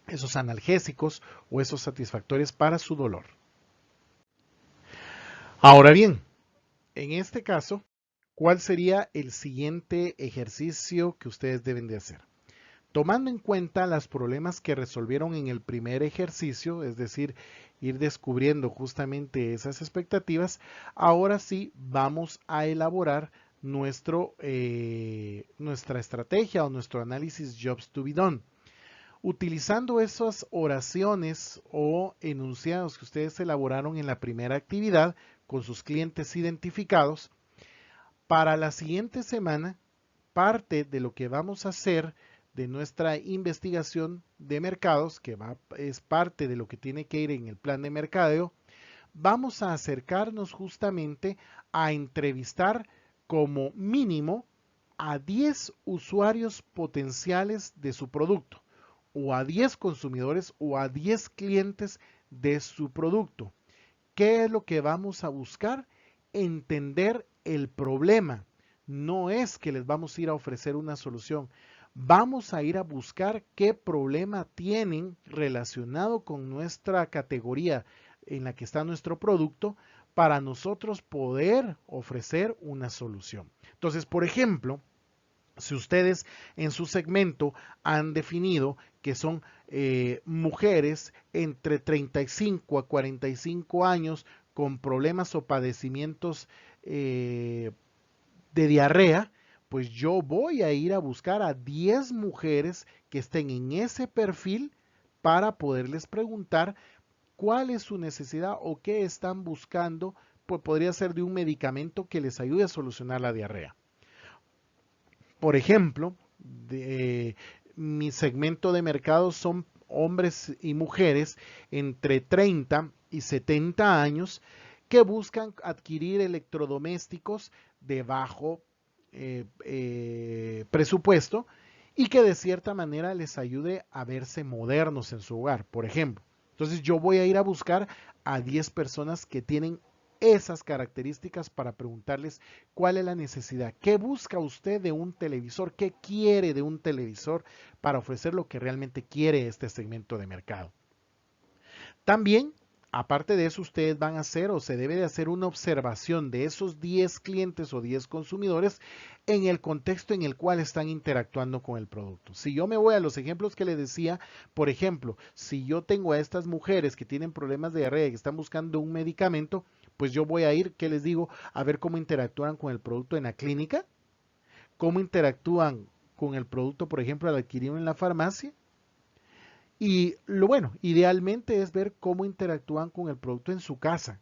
esos analgésicos o esos satisfactores para su dolor. Ahora bien, en este caso, ¿cuál sería el siguiente ejercicio que ustedes deben de hacer? Tomando en cuenta los problemas que resolvieron en el primer ejercicio, es decir, ir descubriendo justamente esas expectativas, ahora sí vamos a elaborar nuestra estrategia o nuestro análisis Jobs to be Done. Utilizando esas oraciones o enunciados que ustedes elaboraron en la primera actividad con sus clientes identificados, para la siguiente semana, parte de lo que vamos a hacer de nuestra investigación de mercados, que es parte de lo que tiene que ir en el plan de mercadeo, vamos a acercarnos justamente a entrevistar como mínimo a 10 usuarios potenciales de su producto o a 10 consumidores o a 10 clientes de su producto. ¿Qué es lo que vamos a buscar? Entender el problema. No es que les vamos a ir a ofrecer una solución. Vamos a ir a buscar qué problema tienen relacionado con nuestra categoría en la que está nuestro producto para nosotros poder ofrecer una solución. Entonces, por ejemplo, si ustedes en su segmento han definido que son mujeres entre 35 a 45 años con problemas o padecimientos de diarrea, pues yo voy a ir a buscar a 10 mujeres que estén en ese perfil para poderles preguntar cuál es su necesidad o qué están buscando, pues podría ser de un medicamento que les ayude a solucionar la diarrea. Por ejemplo, mi segmento de mercado son hombres y mujeres entre 30 y 70 años que buscan adquirir electrodomésticos de bajo presupuesto y que de cierta manera les ayude a verse modernos en su hogar, por ejemplo. Entonces yo voy a ir a buscar a 10 personas que tienen esas características para preguntarles cuál es la necesidad, qué busca usted de un televisor, qué quiere de un televisor para ofrecer lo que realmente quiere este segmento de mercado. También Aparte de eso, ustedes van a hacer o se debe de hacer una observación de esos 10 clientes o 10 consumidores en el contexto en el cual están interactuando con el producto. Si yo me voy a los ejemplos que les decía, por ejemplo, si yo tengo a estas mujeres que tienen problemas de diarrea y que están buscando un medicamento, pues yo voy a ir, ¿qué les digo? A ver cómo interactúan con el producto en la clínica, cómo interactúan con el producto, por ejemplo, al adquirirlo en la farmacia. Y lo bueno, idealmente es ver cómo interactúan con el producto en su casa,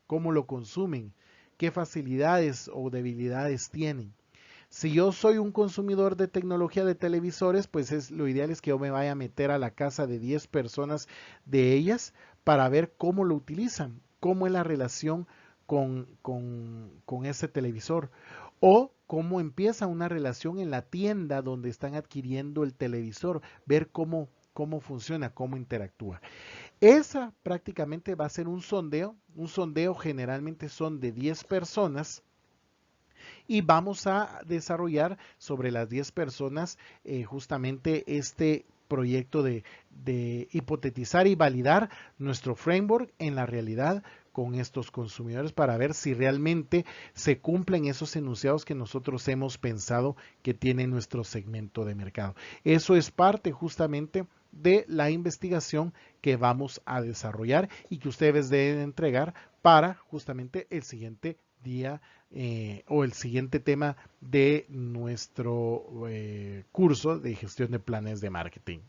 cómo lo consumen, qué facilidades o debilidades tienen. Si yo soy un consumidor de tecnología de televisores, pues lo ideal es que yo me vaya a meter a la casa de 10 personas de ellas para ver cómo lo utilizan, cómo es la relación con ese televisor o cómo empieza una relación en la tienda donde están adquiriendo el televisor, ver cómo funciona, cómo interactúa. Esa prácticamente va a ser un sondeo generalmente son de 10 personas y vamos a desarrollar sobre las 10 personas justamente este proyecto de hipotetizar y validar nuestro framework en la realidad con estos consumidores para ver si realmente se cumplen esos enunciados que nosotros hemos pensado que tiene nuestro segmento de mercado. Eso es parte justamente de la investigación que vamos a desarrollar y que ustedes deben entregar para justamente el siguiente día o el siguiente tema de nuestro curso de gestión de planes de marketing.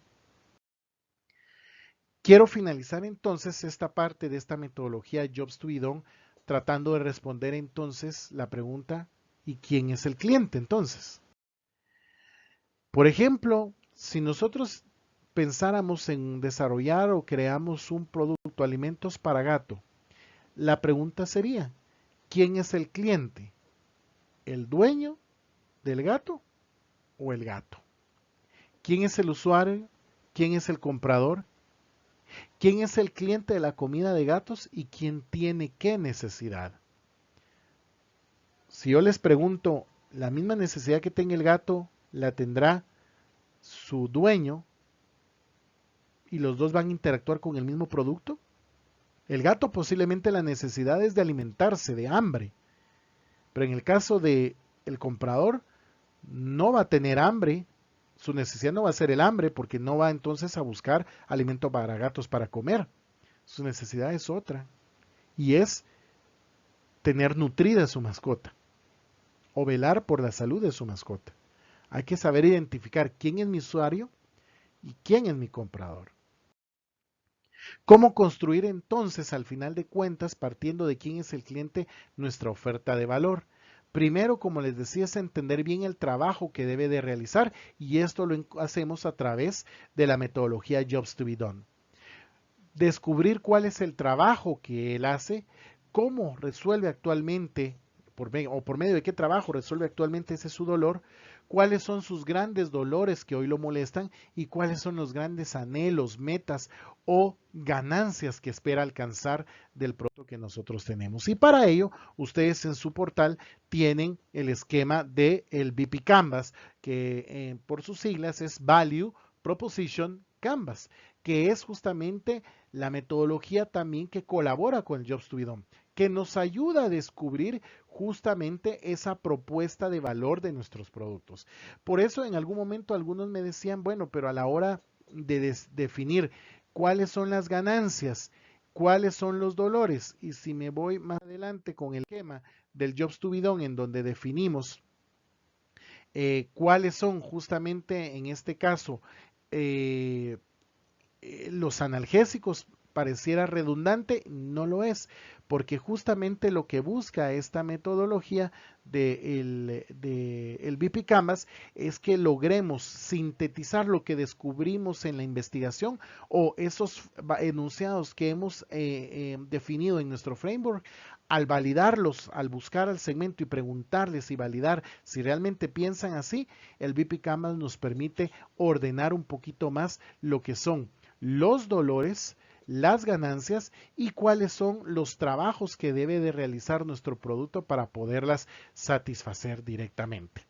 Quiero finalizar entonces esta parte de esta metodología Jobs to be done tratando de responder entonces la pregunta ¿y quién es el cliente entonces? Por ejemplo, si nosotros pensáramos en desarrollar o creamos un producto alimentos para gato, la pregunta sería ¿quién es el cliente? ¿El dueño del gato o el gato? ¿Quién es el usuario? ¿Quién es el comprador? ¿Quién es el cliente de la comida de gatos y quién tiene qué necesidad? Si yo les pregunto, ¿la misma necesidad que tenga el gato la tendrá su dueño y los dos van a interactuar con el mismo producto? El gato posiblemente la necesidad es de alimentarse, de hambre, pero en el caso de el comprador no va a tener hambre, su necesidad no va a ser el hambre porque no va entonces a buscar alimento para gatos para comer. Su necesidad es otra y es tener nutrida a su mascota o velar por la salud de su mascota. Hay que saber identificar quién es mi usuario y quién es mi comprador. ¿Cómo construir entonces al final de cuentas, partiendo de quién es el cliente, nuestra oferta de valor? Primero, como les decía, es entender bien el trabajo que debe de realizar y esto lo hacemos a través de la metodología Jobs to be done. Descubrir cuál es el trabajo que él hace, cómo resuelve actualmente, por medio de qué trabajo resuelve actualmente ese su dolor, cuáles son sus grandes dolores que hoy lo molestan y cuáles son los grandes anhelos, metas o ganancias que espera alcanzar del producto que nosotros tenemos. Y para ello, ustedes en su portal tienen el esquema del BP Canvas, que por sus siglas es Value Proposition Canvas, que es justamente la metodología también que colabora con el Jobs to be done, que nos ayuda a descubrir justamente esa propuesta de valor de nuestros productos. Por eso en algún momento algunos me decían, bueno, pero a la hora de definir cuáles son las ganancias, cuáles son los dolores, y si me voy más adelante con el esquema del Jobs to be done en donde definimos cuáles son justamente en este caso los analgésicos pareciera redundante, no lo es, porque justamente lo que busca esta metodología de BP Canvas es que logremos sintetizar lo que descubrimos en la investigación o esos enunciados que hemos definido en nuestro framework. Al validarlos, al buscar al segmento y preguntarles y validar si realmente piensan así, el BP Canvas nos permite ordenar un poquito más lo que son los dolores, las ganancias y cuáles son los trabajos que debe de realizar nuestro producto para poderlas satisfacer directamente.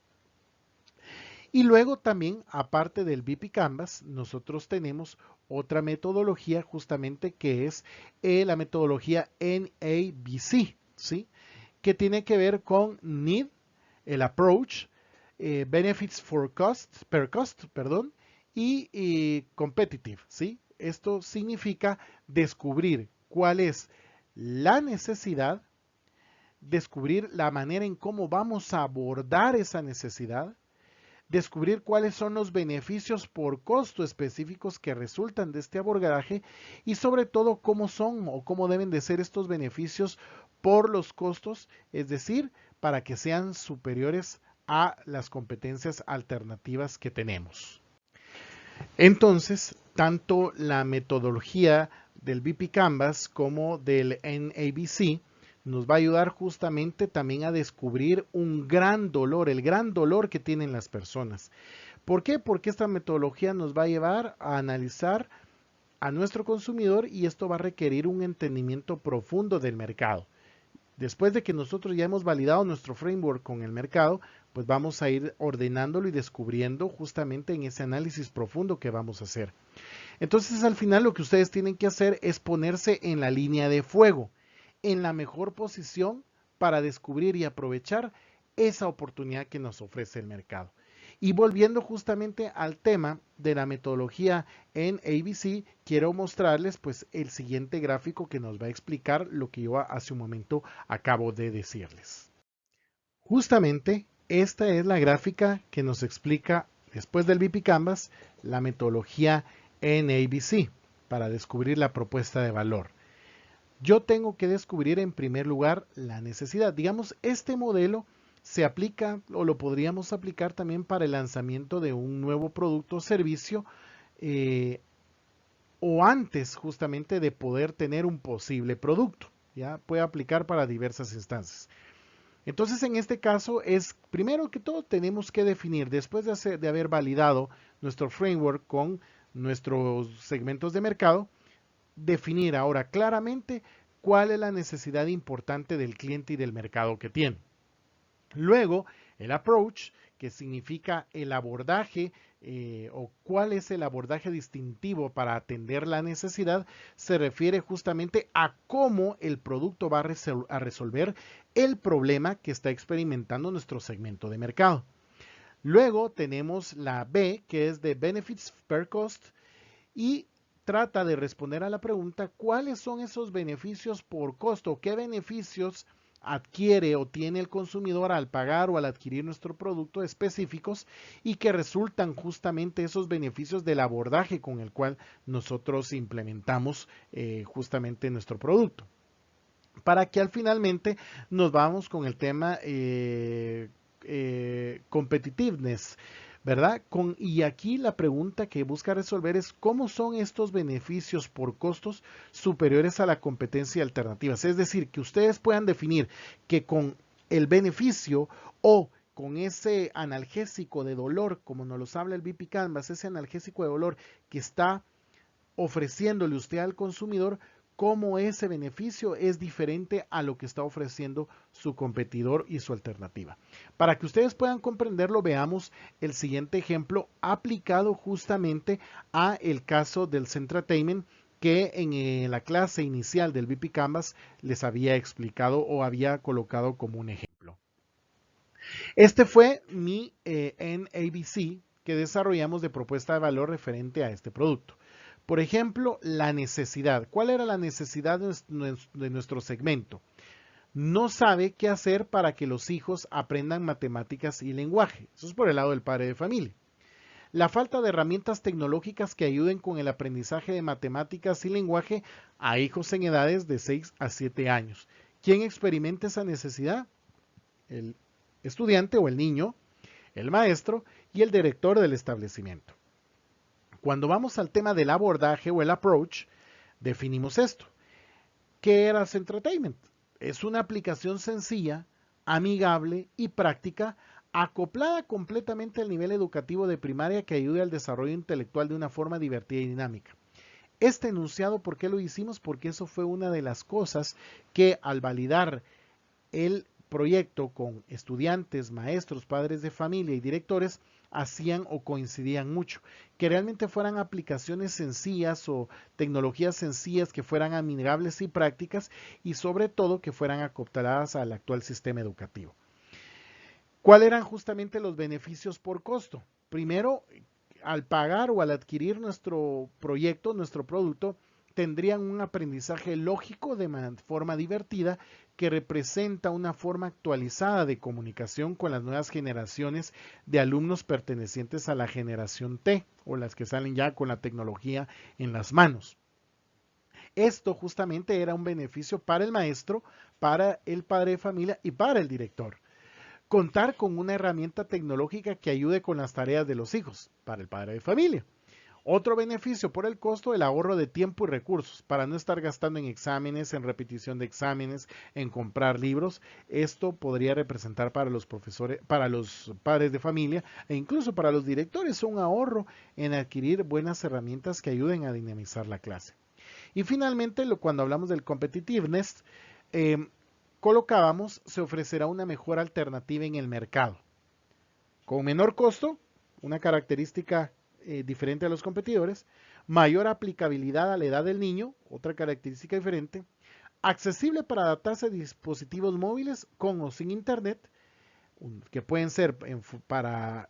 Y luego también, aparte del BP Canvas, nosotros tenemos otra metodología justamente que es la metodología NABC, ¿sí? Que tiene que ver con Need, el Approach, Benefits for Cost, per Cost, perdón, y Competitive, ¿sí? Esto significa descubrir cuál es la necesidad, descubrir la manera en cómo vamos a abordar esa necesidad, descubrir cuáles son los beneficios por costo específicos que resultan de este abordaje y sobre todo cómo son o cómo deben de ser estos beneficios por los costos, es decir, para que sean superiores a las competencias alternativas que tenemos. Entonces, tanto la metodología del BP Canvas como del NABC nos va a ayudar justamente también a descubrir un gran dolor, el gran dolor que tienen las personas. ¿Por qué? Porque esta metodología nos va a llevar a analizar a nuestro consumidor y esto va a requerir un entendimiento profundo del mercado. Después de que nosotros ya hemos validado nuestro framework con el mercado, pues vamos a ir ordenándolo y descubriendo justamente en ese análisis profundo que vamos a hacer. Entonces, al final lo que ustedes tienen que hacer es ponerse en la línea de fuego, en la mejor posición para descubrir y aprovechar esa oportunidad que nos ofrece el mercado. Y volviendo justamente al tema de la metodología en ABC, quiero mostrarles pues el siguiente gráfico que nos va a explicar lo que yo hace un momento acabo de decirles. Justamente esta es la gráfica que nos explica después del BP Canvas la metodología en ABC para descubrir la propuesta de valor. Yo tengo que descubrir en primer lugar la necesidad. Digamos, este modelo se aplica o lo podríamos aplicar también para el lanzamiento de un nuevo producto o servicio o antes justamente de poder tener un posible producto. Ya puede aplicar para diversas instancias. Entonces, en este caso es, primero que todo, tenemos que definir, después de haber validado nuestro framework con nuestros segmentos de mercado, definir ahora claramente cuál es la necesidad importante del cliente y del mercado que tiene. Luego, el approach, que significa el abordaje o cuál es el abordaje distintivo para atender la necesidad, se refiere justamente a cómo el producto va a resolver el problema que está experimentando nuestro segmento de mercado. Luego tenemos la B, que es de Benefits per Cost, y trata de responder a la pregunta, ¿cuáles son esos beneficios por costo? ¿Qué beneficios adquiere o tiene el consumidor al pagar o al adquirir nuestro producto específicos y que resultan justamente esos beneficios del abordaje con el cual nosotros implementamos justamente nuestro producto? Para que al finalmente nos vamos con el tema competitiveness, ¿verdad? Y aquí la pregunta que busca resolver es cómo son estos beneficios por costos superiores a la competencia alternativa. Es decir, que ustedes puedan definir que con el beneficio o con ese analgésico de dolor, como nos los habla el BP Canvas, ese analgésico de dolor que está ofreciéndole usted al consumidor, cómo ese beneficio es diferente a lo que está ofreciendo su competidor y su alternativa. Para que ustedes puedan comprenderlo, veamos el siguiente ejemplo aplicado justamente a el caso del Centratainment que en la clase inicial del BP Canvas les había explicado o había colocado como un ejemplo. Este fue mi NABC que desarrollamos de propuesta de valor referente a este producto. Por ejemplo, la necesidad. ¿Cuál era la necesidad de nuestro segmento? No sabe qué hacer para que los hijos aprendan matemáticas y lenguaje. Eso es por el lado del padre de familia. La falta de herramientas tecnológicas que ayuden con el aprendizaje de matemáticas y lenguaje a hijos en edades de 6 a 7 años. ¿Quién experimenta esa necesidad? El estudiante o el niño, el maestro y el director del establecimiento. Cuando vamos al tema del abordaje o el approach, definimos esto. ¿Qué era Centratainment? Es una aplicación sencilla, amigable y práctica, acoplada completamente al nivel educativo de primaria que ayude al desarrollo intelectual de una forma divertida y dinámica. Este enunciado, ¿por qué lo hicimos? Porque eso fue una de las cosas que al validar el proyecto con estudiantes, maestros, padres de familia y directores, hacían o coincidían mucho, que realmente fueran aplicaciones sencillas o tecnologías sencillas que fueran amigables y prácticas y sobre todo que fueran acopladas al actual sistema educativo. ¿Cuáles eran justamente los beneficios por costo? Primero, al pagar o al adquirir nuestro proyecto, nuestro producto, tendrían un aprendizaje lógico de forma divertida que representa una forma actualizada de comunicación con las nuevas generaciones de alumnos pertenecientes a la generación T o las que salen ya con la tecnología en las manos. Esto justamente era un beneficio para el maestro, para el padre de familia y para el director. Contar con una herramienta tecnológica que ayude con las tareas de los hijos, para el padre de familia. Otro beneficio por el costo, el ahorro de tiempo y recursos, para no estar gastando en exámenes, en repetición de exámenes, en comprar libros. Esto podría representar para los profesores, para los padres de familia e incluso para los directores un ahorro en adquirir buenas herramientas que ayuden a dinamizar la clase. Y finalmente, cuando hablamos del competitiveness, colocábamos, se ofrecerá una mejor alternativa en el mercado. Con menor costo, una característica diferente a los competidores, mayor aplicabilidad a la edad del niño, otra característica diferente, accesible para adaptarse a dispositivos móviles con o sin internet, que pueden ser para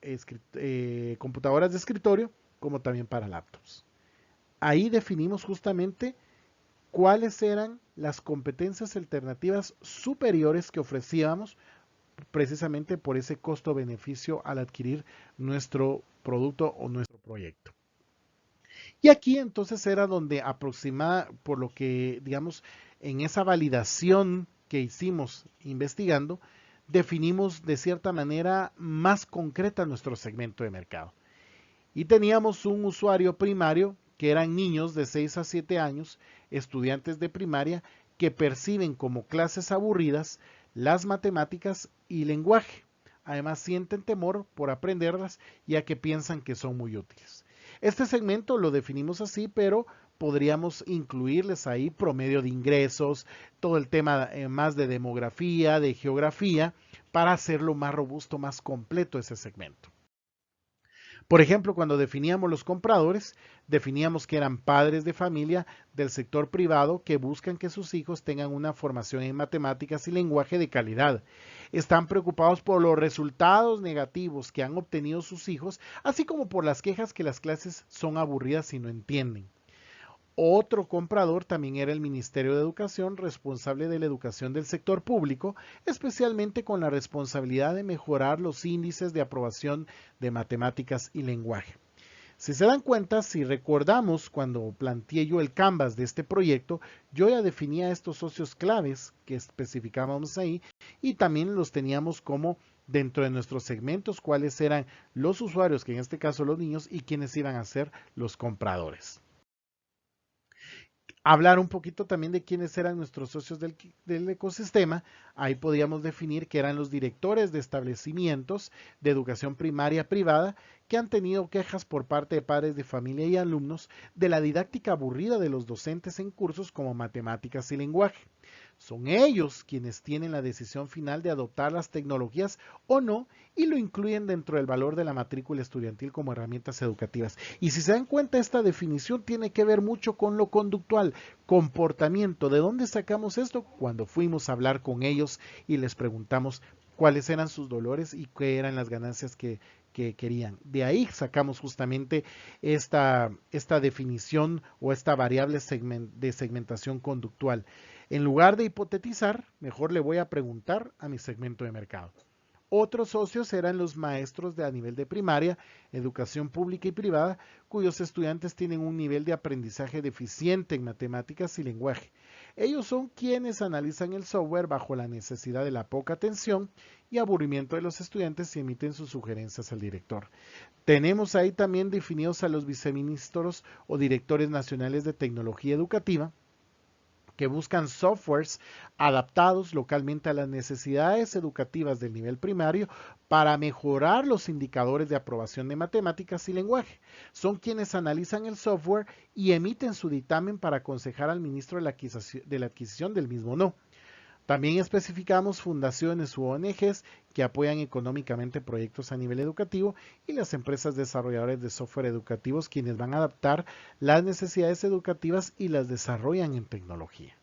computadoras de escritorio, como también para laptops. Ahí definimos justamente cuáles eran las competencias alternativas superiores que ofrecíamos precisamente por ese costo-beneficio al adquirir nuestro producto o nuestro proyecto. Y aquí entonces era donde por lo que digamos en esa validación que hicimos investigando, definimos de cierta manera más concreta nuestro segmento de mercado. Y teníamos un usuario primario que eran niños de 6 a 7 años, estudiantes de primaria, que perciben como clases aburridas las matemáticas y lenguaje. Además sienten temor por aprenderlas ya que piensan que son muy útiles. Este segmento lo definimos así, pero podríamos incluirles ahí promedio de ingresos, todo el tema más de demografía, de geografía, para hacerlo más robusto, más completo ese segmento. Por ejemplo, cuando definíamos los compradores, definíamos que eran padres de familia del sector privado que buscan que sus hijos tengan una formación en matemáticas y lenguaje de calidad. Están preocupados por los resultados negativos que han obtenido sus hijos, así como por las quejas que las clases son aburridas y no entienden. Otro comprador también era el Ministerio de Educación, responsable de la educación del sector público, especialmente con la responsabilidad de mejorar los índices de aprobación de matemáticas y lenguaje. Si se dan cuenta, si recordamos cuando planteé yo el canvas de este proyecto, yo ya definía estos socios claves que especificábamos ahí y también los teníamos como dentro de nuestros segmentos cuáles eran los usuarios, que en este caso los niños, y quiénes iban a ser los compradores. Hablar un poquito también de quiénes eran nuestros socios del ecosistema. Ahí podíamos definir que eran los directores de establecimientos de educación primaria privada que han tenido quejas por parte de padres de familia y alumnos de la didáctica aburrida de los docentes en cursos como matemáticas y lenguaje. Son ellos quienes tienen la decisión final de adoptar las tecnologías o no y lo incluyen dentro del valor de la matrícula estudiantil como herramientas educativas. Y si se dan cuenta, esta definición tiene que ver mucho con lo conductual, comportamiento. ¿De dónde sacamos esto? Cuando fuimos a hablar con ellos y les preguntamos cuáles eran sus dolores y qué eran las ganancias que querían. De ahí sacamos justamente esta definición o esta variable de segmentación conductual. En lugar de hipotetizar, mejor le voy a preguntar a mi segmento de mercado. Otros socios eran los maestros a nivel de primaria, educación pública y privada, cuyos estudiantes tienen un nivel de aprendizaje deficiente en matemáticas y lenguaje. Ellos son quienes analizan el software bajo la necesidad de la poca atención y aburrimiento de los estudiantes y emiten sus sugerencias al director. Tenemos ahí también definidos a los viceministros o directores nacionales de tecnología educativa, que buscan softwares adaptados localmente a las necesidades educativas del nivel primario para mejorar los indicadores de aprobación de matemáticas y lenguaje. Son quienes analizan el software y emiten su dictamen para aconsejar al ministro de la adquisición del mismo o no. También especificamos fundaciones u ONGs que apoyan económicamente proyectos a nivel educativo y las empresas desarrolladoras de software educativos quienes van a adaptar las necesidades educativas y las desarrollan en tecnología.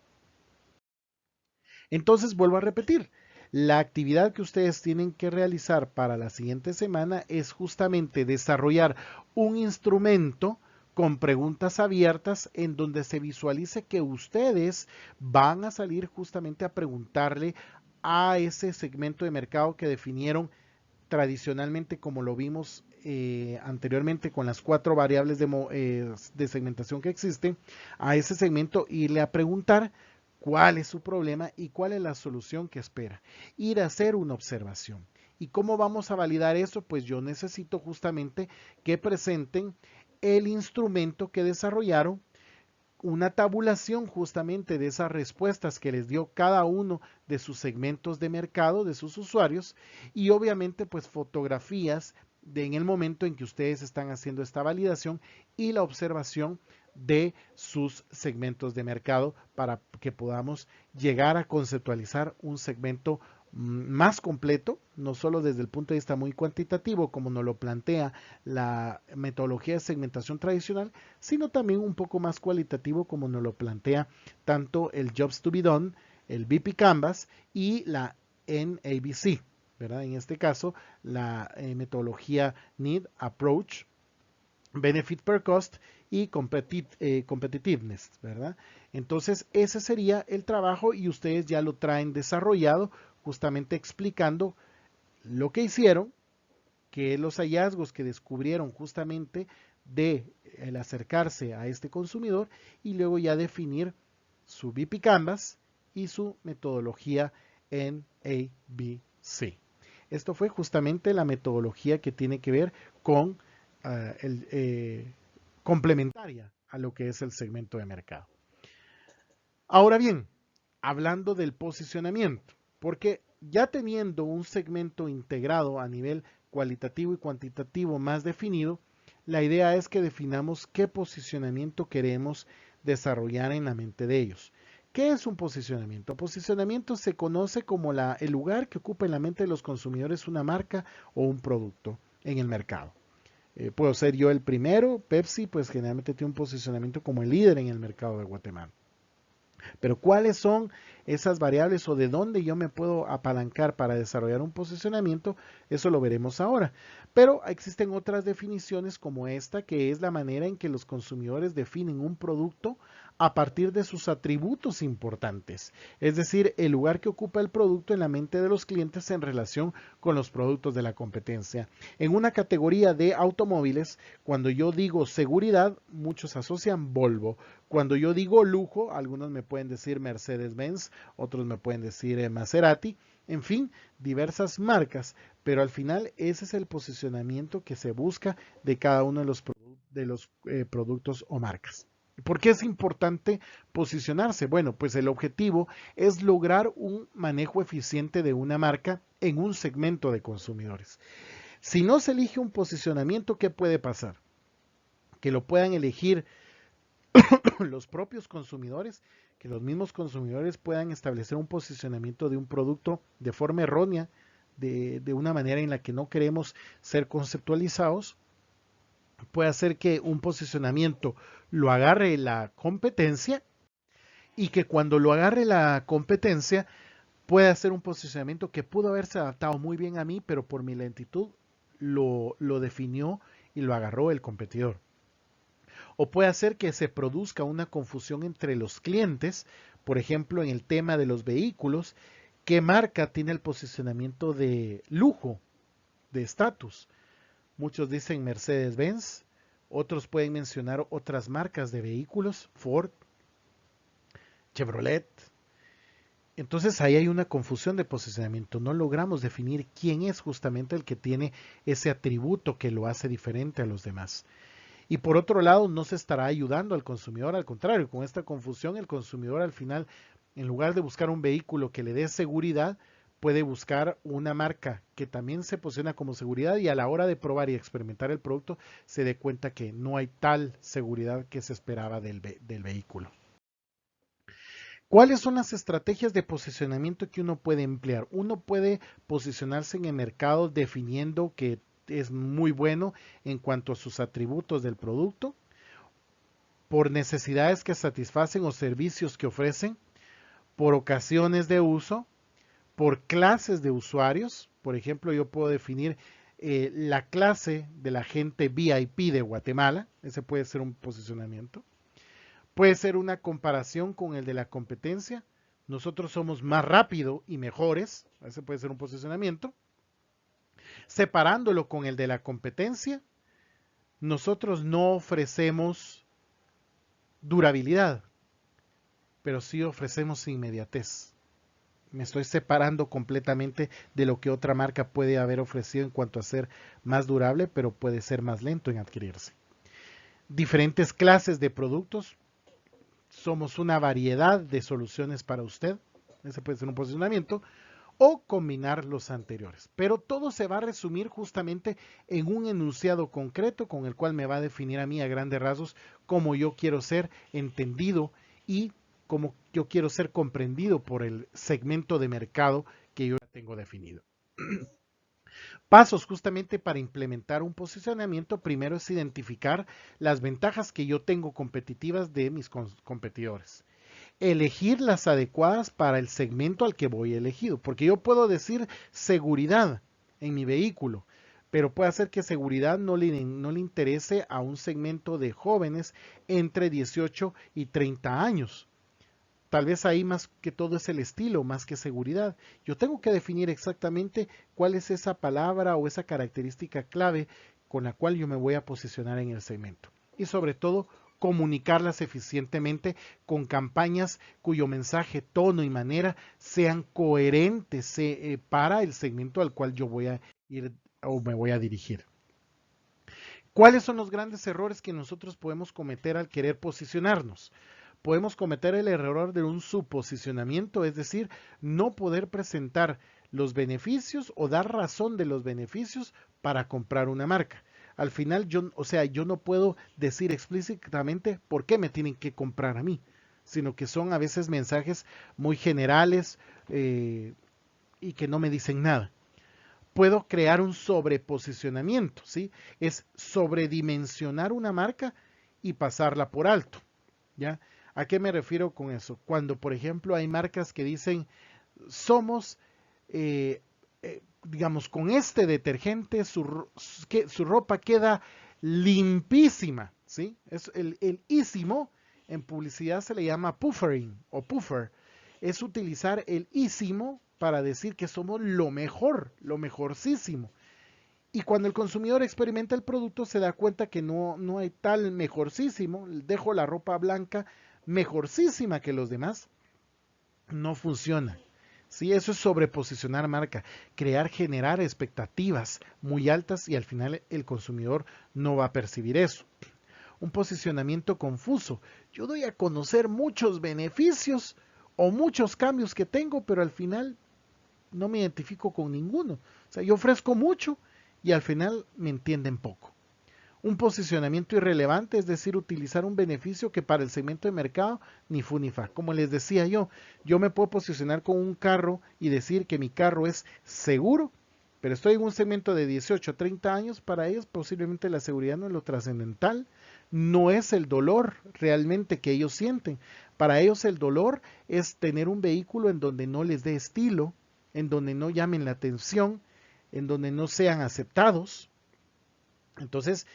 Entonces, vuelvo a repetir, la actividad que ustedes tienen que realizar para la siguiente semana es justamente desarrollar un instrumento con preguntas abiertas en donde se visualice que ustedes van a salir justamente a preguntarle a ese segmento de mercado que definieron tradicionalmente como lo vimos anteriormente con las 4 variables de segmentación que existen, a ese segmento irle a preguntar cuál es su problema y cuál es la solución que espera. Ir a hacer una observación. ¿Y cómo vamos a validar eso? Pues yo necesito justamente que presenten el instrumento que desarrollaron, una tabulación justamente de esas respuestas que les dio cada uno de sus segmentos de mercado, de sus usuarios, y obviamente pues fotografías en el momento en que ustedes están haciendo esta validación y la observación de sus segmentos de mercado para que podamos llegar a conceptualizar un segmento más completo, no solo desde el punto de vista muy cuantitativo como nos lo plantea la metodología de segmentación tradicional, sino también un poco más cualitativo como nos lo plantea tanto el Jobs to be Done, el BP Canvas y la NABC, ¿verdad? En este caso, la metodología Need, Approach, Benefit per Cost y Competitiveness, ¿verdad? Entonces, ese sería el trabajo y ustedes ya lo traen desarrollado, justamente explicando lo que hicieron, que los hallazgos que descubrieron justamente de el acercarse a este consumidor y luego ya definir su BP Canvas y su metodología NABC. Esto fue justamente la metodología que tiene que ver con complementaria a lo que es el segmento de mercado. Ahora bien, hablando del posicionamiento, porque ya teniendo un segmento integrado a nivel cualitativo y cuantitativo más definido, la idea es que definamos qué posicionamiento queremos desarrollar en la mente de ellos. ¿Qué es un posicionamiento? Posicionamiento se conoce como el lugar que ocupa en la mente de los consumidores una marca o un producto en el mercado. Puedo ser yo el primero, Pepsi pues generalmente tiene un posicionamiento como el líder en el mercado de Guatemala. Pero ¿cuáles son esas variables o de dónde yo me puedo apalancar para desarrollar un posicionamiento? Eso lo veremos ahora. Pero existen otras definiciones como esta, que es la manera en que los consumidores definen un producto a partir de sus atributos importantes, es decir, el lugar que ocupa el producto en la mente de los clientes en relación con los productos de la competencia. En una categoría de automóviles, cuando yo digo seguridad, muchos asocian Volvo. Cuando yo digo lujo, algunos me pueden decir Mercedes-Benz, otros me pueden decir Maserati, en fin, diversas marcas, pero al final ese es el posicionamiento que se busca de cada uno de los productos o marcas. ¿Por qué es importante posicionarse? Bueno, pues el objetivo es lograr un manejo eficiente de una marca en un segmento de consumidores. Si no se elige un posicionamiento, ¿qué puede pasar? Que lo puedan elegir los propios consumidores, que los mismos consumidores puedan establecer un posicionamiento de un producto de forma errónea, de una manera en la que no queremos ser conceptualizados. Puede hacer que un posicionamiento lo agarre la competencia y que cuando lo agarre la competencia pueda ser un posicionamiento que pudo haberse adaptado muy bien a mí, pero por mi lentitud lo definió y lo agarró el competidor. O puede hacer que se produzca una confusión entre los clientes, por ejemplo, en el tema de los vehículos, qué marca tiene el posicionamiento de lujo, de estatus. Muchos dicen Mercedes-Benz, otros pueden mencionar otras marcas de vehículos, Ford, Chevrolet. Entonces ahí hay una confusión de posicionamiento. No logramos definir quién es justamente el que tiene ese atributo que lo hace diferente a los demás. Y por otro lado, no se estará ayudando al consumidor, al contrario, con esta confusión, el consumidor al final, en lugar de buscar un vehículo que le dé seguridad, puede buscar una marca que también se posiciona como seguridad y a la hora de probar y experimentar el producto se dé cuenta que no hay tal seguridad que se esperaba del vehículo. ¿Cuáles son las estrategias de posicionamiento que uno puede emplear? Uno puede posicionarse en el mercado definiendo que es muy bueno en cuanto a sus atributos del producto, por necesidades que satisfacen o servicios que ofrecen, por ocasiones de uso, por clases de usuarios. Por ejemplo, yo puedo definir la clase de la gente VIP de Guatemala. Ese puede ser un posicionamiento. Puede ser una comparación con el de la competencia. Nosotros somos más rápido y mejores. Ese puede ser un posicionamiento. Separándolo con el de la competencia, nosotros no ofrecemos durabilidad, pero sí ofrecemos inmediatez. Me estoy separando completamente de lo que otra marca puede haber ofrecido en cuanto a ser más durable, pero puede ser más lento en adquirirse. Diferentes clases de productos. Somos una variedad de soluciones para usted. Ese puede ser un posicionamiento. O combinar los anteriores. Pero todo se va a resumir justamente en un enunciado concreto con el cual me va a definir a mí a grandes rasgos cómo yo quiero ser entendido y cómo yo quiero ser comprendido por el segmento de mercado que yo tengo definido. Pasos justamente para implementar un posicionamiento. Primero es identificar las ventajas que yo tengo competitivas de mis competidores. Elegir las adecuadas para el segmento al que voy elegido, porque yo puedo decir seguridad en mi vehículo, pero puede ser que seguridad no le interese a un segmento de jóvenes entre 18 y 30 años. Tal vez ahí más que todo es el estilo, más que seguridad. Yo tengo que definir exactamente cuál es esa palabra o esa característica clave con la cual yo me voy a posicionar en el segmento. Y sobre todo, comunicarlas eficientemente con campañas cuyo mensaje, tono y manera sean coherentes para el segmento al cual yo voy a ir o me voy a dirigir. ¿Cuáles son los grandes errores que nosotros podemos cometer al querer posicionarnos? Podemos cometer el error de un subposicionamiento, es decir, no poder presentar los beneficios o dar razón de los beneficios para comprar una marca. Al final, yo no puedo decir explícitamente por qué me tienen que comprar a mí, sino que son a veces mensajes muy generales y que no me dicen nada. Puedo crear un sobreposicionamiento, ¿sí? Es sobredimensionar una marca y pasarla por alto, ¿ya? ¿A qué me refiero con eso? Cuando, por ejemplo, hay marcas que dicen, somos, digamos, con este detergente su ropa queda limpísima, ¿sí? Es el ísimo, en publicidad se le llama puffering o puffer. Es utilizar el ísimo para decir que somos lo mejor, lo mejorcísimo. Y cuando el consumidor experimenta el producto se da cuenta que no hay tal mejorcísimo, dejo la ropa blanca mejorcísima que los demás, no funciona. Sí, eso es sobreposicionar marca, generar expectativas muy altas y al final el consumidor no va a percibir eso. Un posicionamiento confuso. Yo doy a conocer muchos beneficios o muchos cambios que tengo, pero al final no me identifico con ninguno. O sea, yo ofrezco mucho y al final me entienden poco. Un posicionamiento irrelevante, es decir, utilizar un beneficio que para el segmento de mercado ni fu ni fa. Como les decía yo me puedo posicionar con un carro y decir que mi carro es seguro, pero estoy en un segmento de 18 a 30 años, para ellos posiblemente la seguridad no es lo trascendental, no es el dolor realmente que ellos sienten. Para ellos el dolor es tener un vehículo en donde no les dé estilo, en donde no llamen la atención, en donde no sean aceptados. Entonces,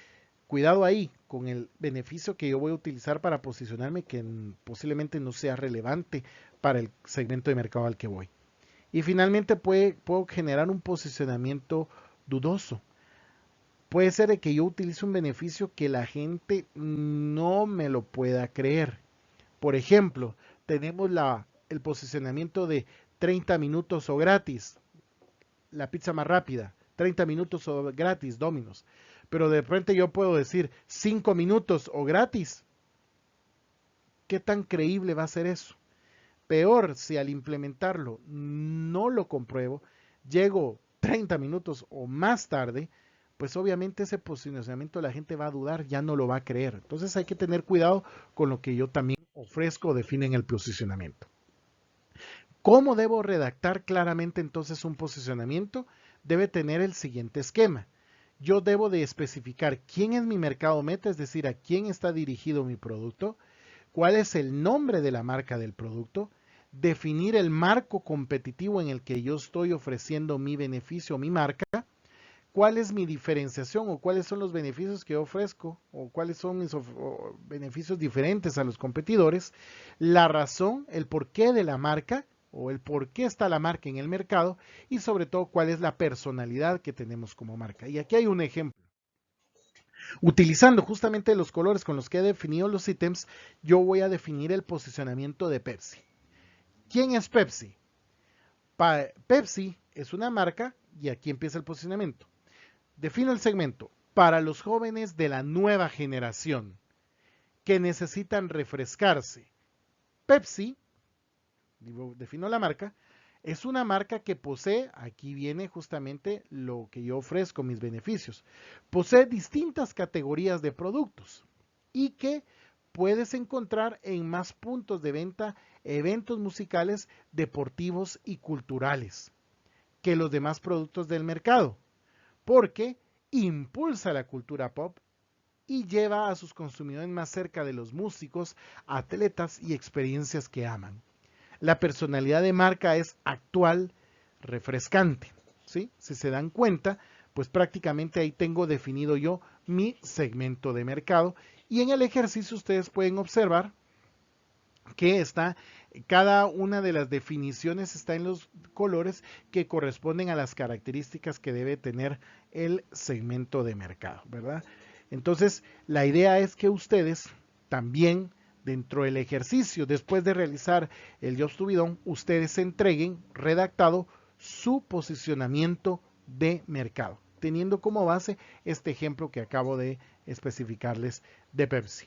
cuidado ahí con el beneficio que yo voy a utilizar para posicionarme que posiblemente no sea relevante para el segmento de mercado al que voy. Y finalmente puedo generar un posicionamiento dudoso. Puede ser de que yo utilice un beneficio que la gente no me lo pueda creer. Por ejemplo, tenemos el posicionamiento de 30 minutos o gratis, la pizza más rápida, 30 minutos o gratis, Domino's. Pero de repente yo puedo decir 5 minutos o gratis. ¿Qué tan creíble va a ser eso? Peor si al implementarlo no lo compruebo, llego 30 minutos o más tarde, pues obviamente ese posicionamiento la gente va a dudar, ya no lo va a creer. Entonces hay que tener cuidado con lo que yo también ofrezco o define en el posicionamiento. ¿Cómo debo redactar claramente entonces un posicionamiento? Debe tener el siguiente esquema. Yo debo de especificar quién es mi mercado meta, es decir, a quién está dirigido mi producto, cuál es el nombre de la marca del producto, definir el marco competitivo en el que yo estoy ofreciendo mi beneficio o mi marca, cuál es mi diferenciación o cuáles son los beneficios que yo ofrezco o cuáles son mis beneficios diferentes a los competidores, la razón, el porqué de la marca o el por qué está la marca en el mercado y sobre todo cuál es la personalidad que tenemos como marca. Y aquí hay un ejemplo. Utilizando justamente los colores con los que he definido los ítems, yo voy a definir el posicionamiento de Pepsi. ¿Quién es Pepsi? Pepsi es una marca y aquí empieza el posicionamiento. Defino el segmento para los jóvenes de la nueva generación que necesitan refrescarse. Pepsi, defino la marca, es una marca que posee, aquí viene justamente lo que yo ofrezco, mis beneficios, posee distintas categorías de productos y que puedes encontrar en más puntos de venta, eventos musicales, deportivos y culturales que los demás productos del mercado, porque impulsa la cultura pop y lleva a sus consumidores más cerca de los músicos, atletas y experiencias que aman. La personalidad de marca es actual, refrescante. ¿Sí? Si se dan cuenta, pues prácticamente ahí tengo definido yo mi segmento de mercado y en el ejercicio ustedes pueden observar que está cada una de las definiciones está en los colores que corresponden a las características que debe tener el segmento de mercado, ¿verdad? Entonces, la idea es que ustedes también dentro del ejercicio, después de realizar el Jobs to be done, ustedes entreguen redactado su posicionamiento de mercado, teniendo como base este ejemplo que acabo de especificarles de Pepsi.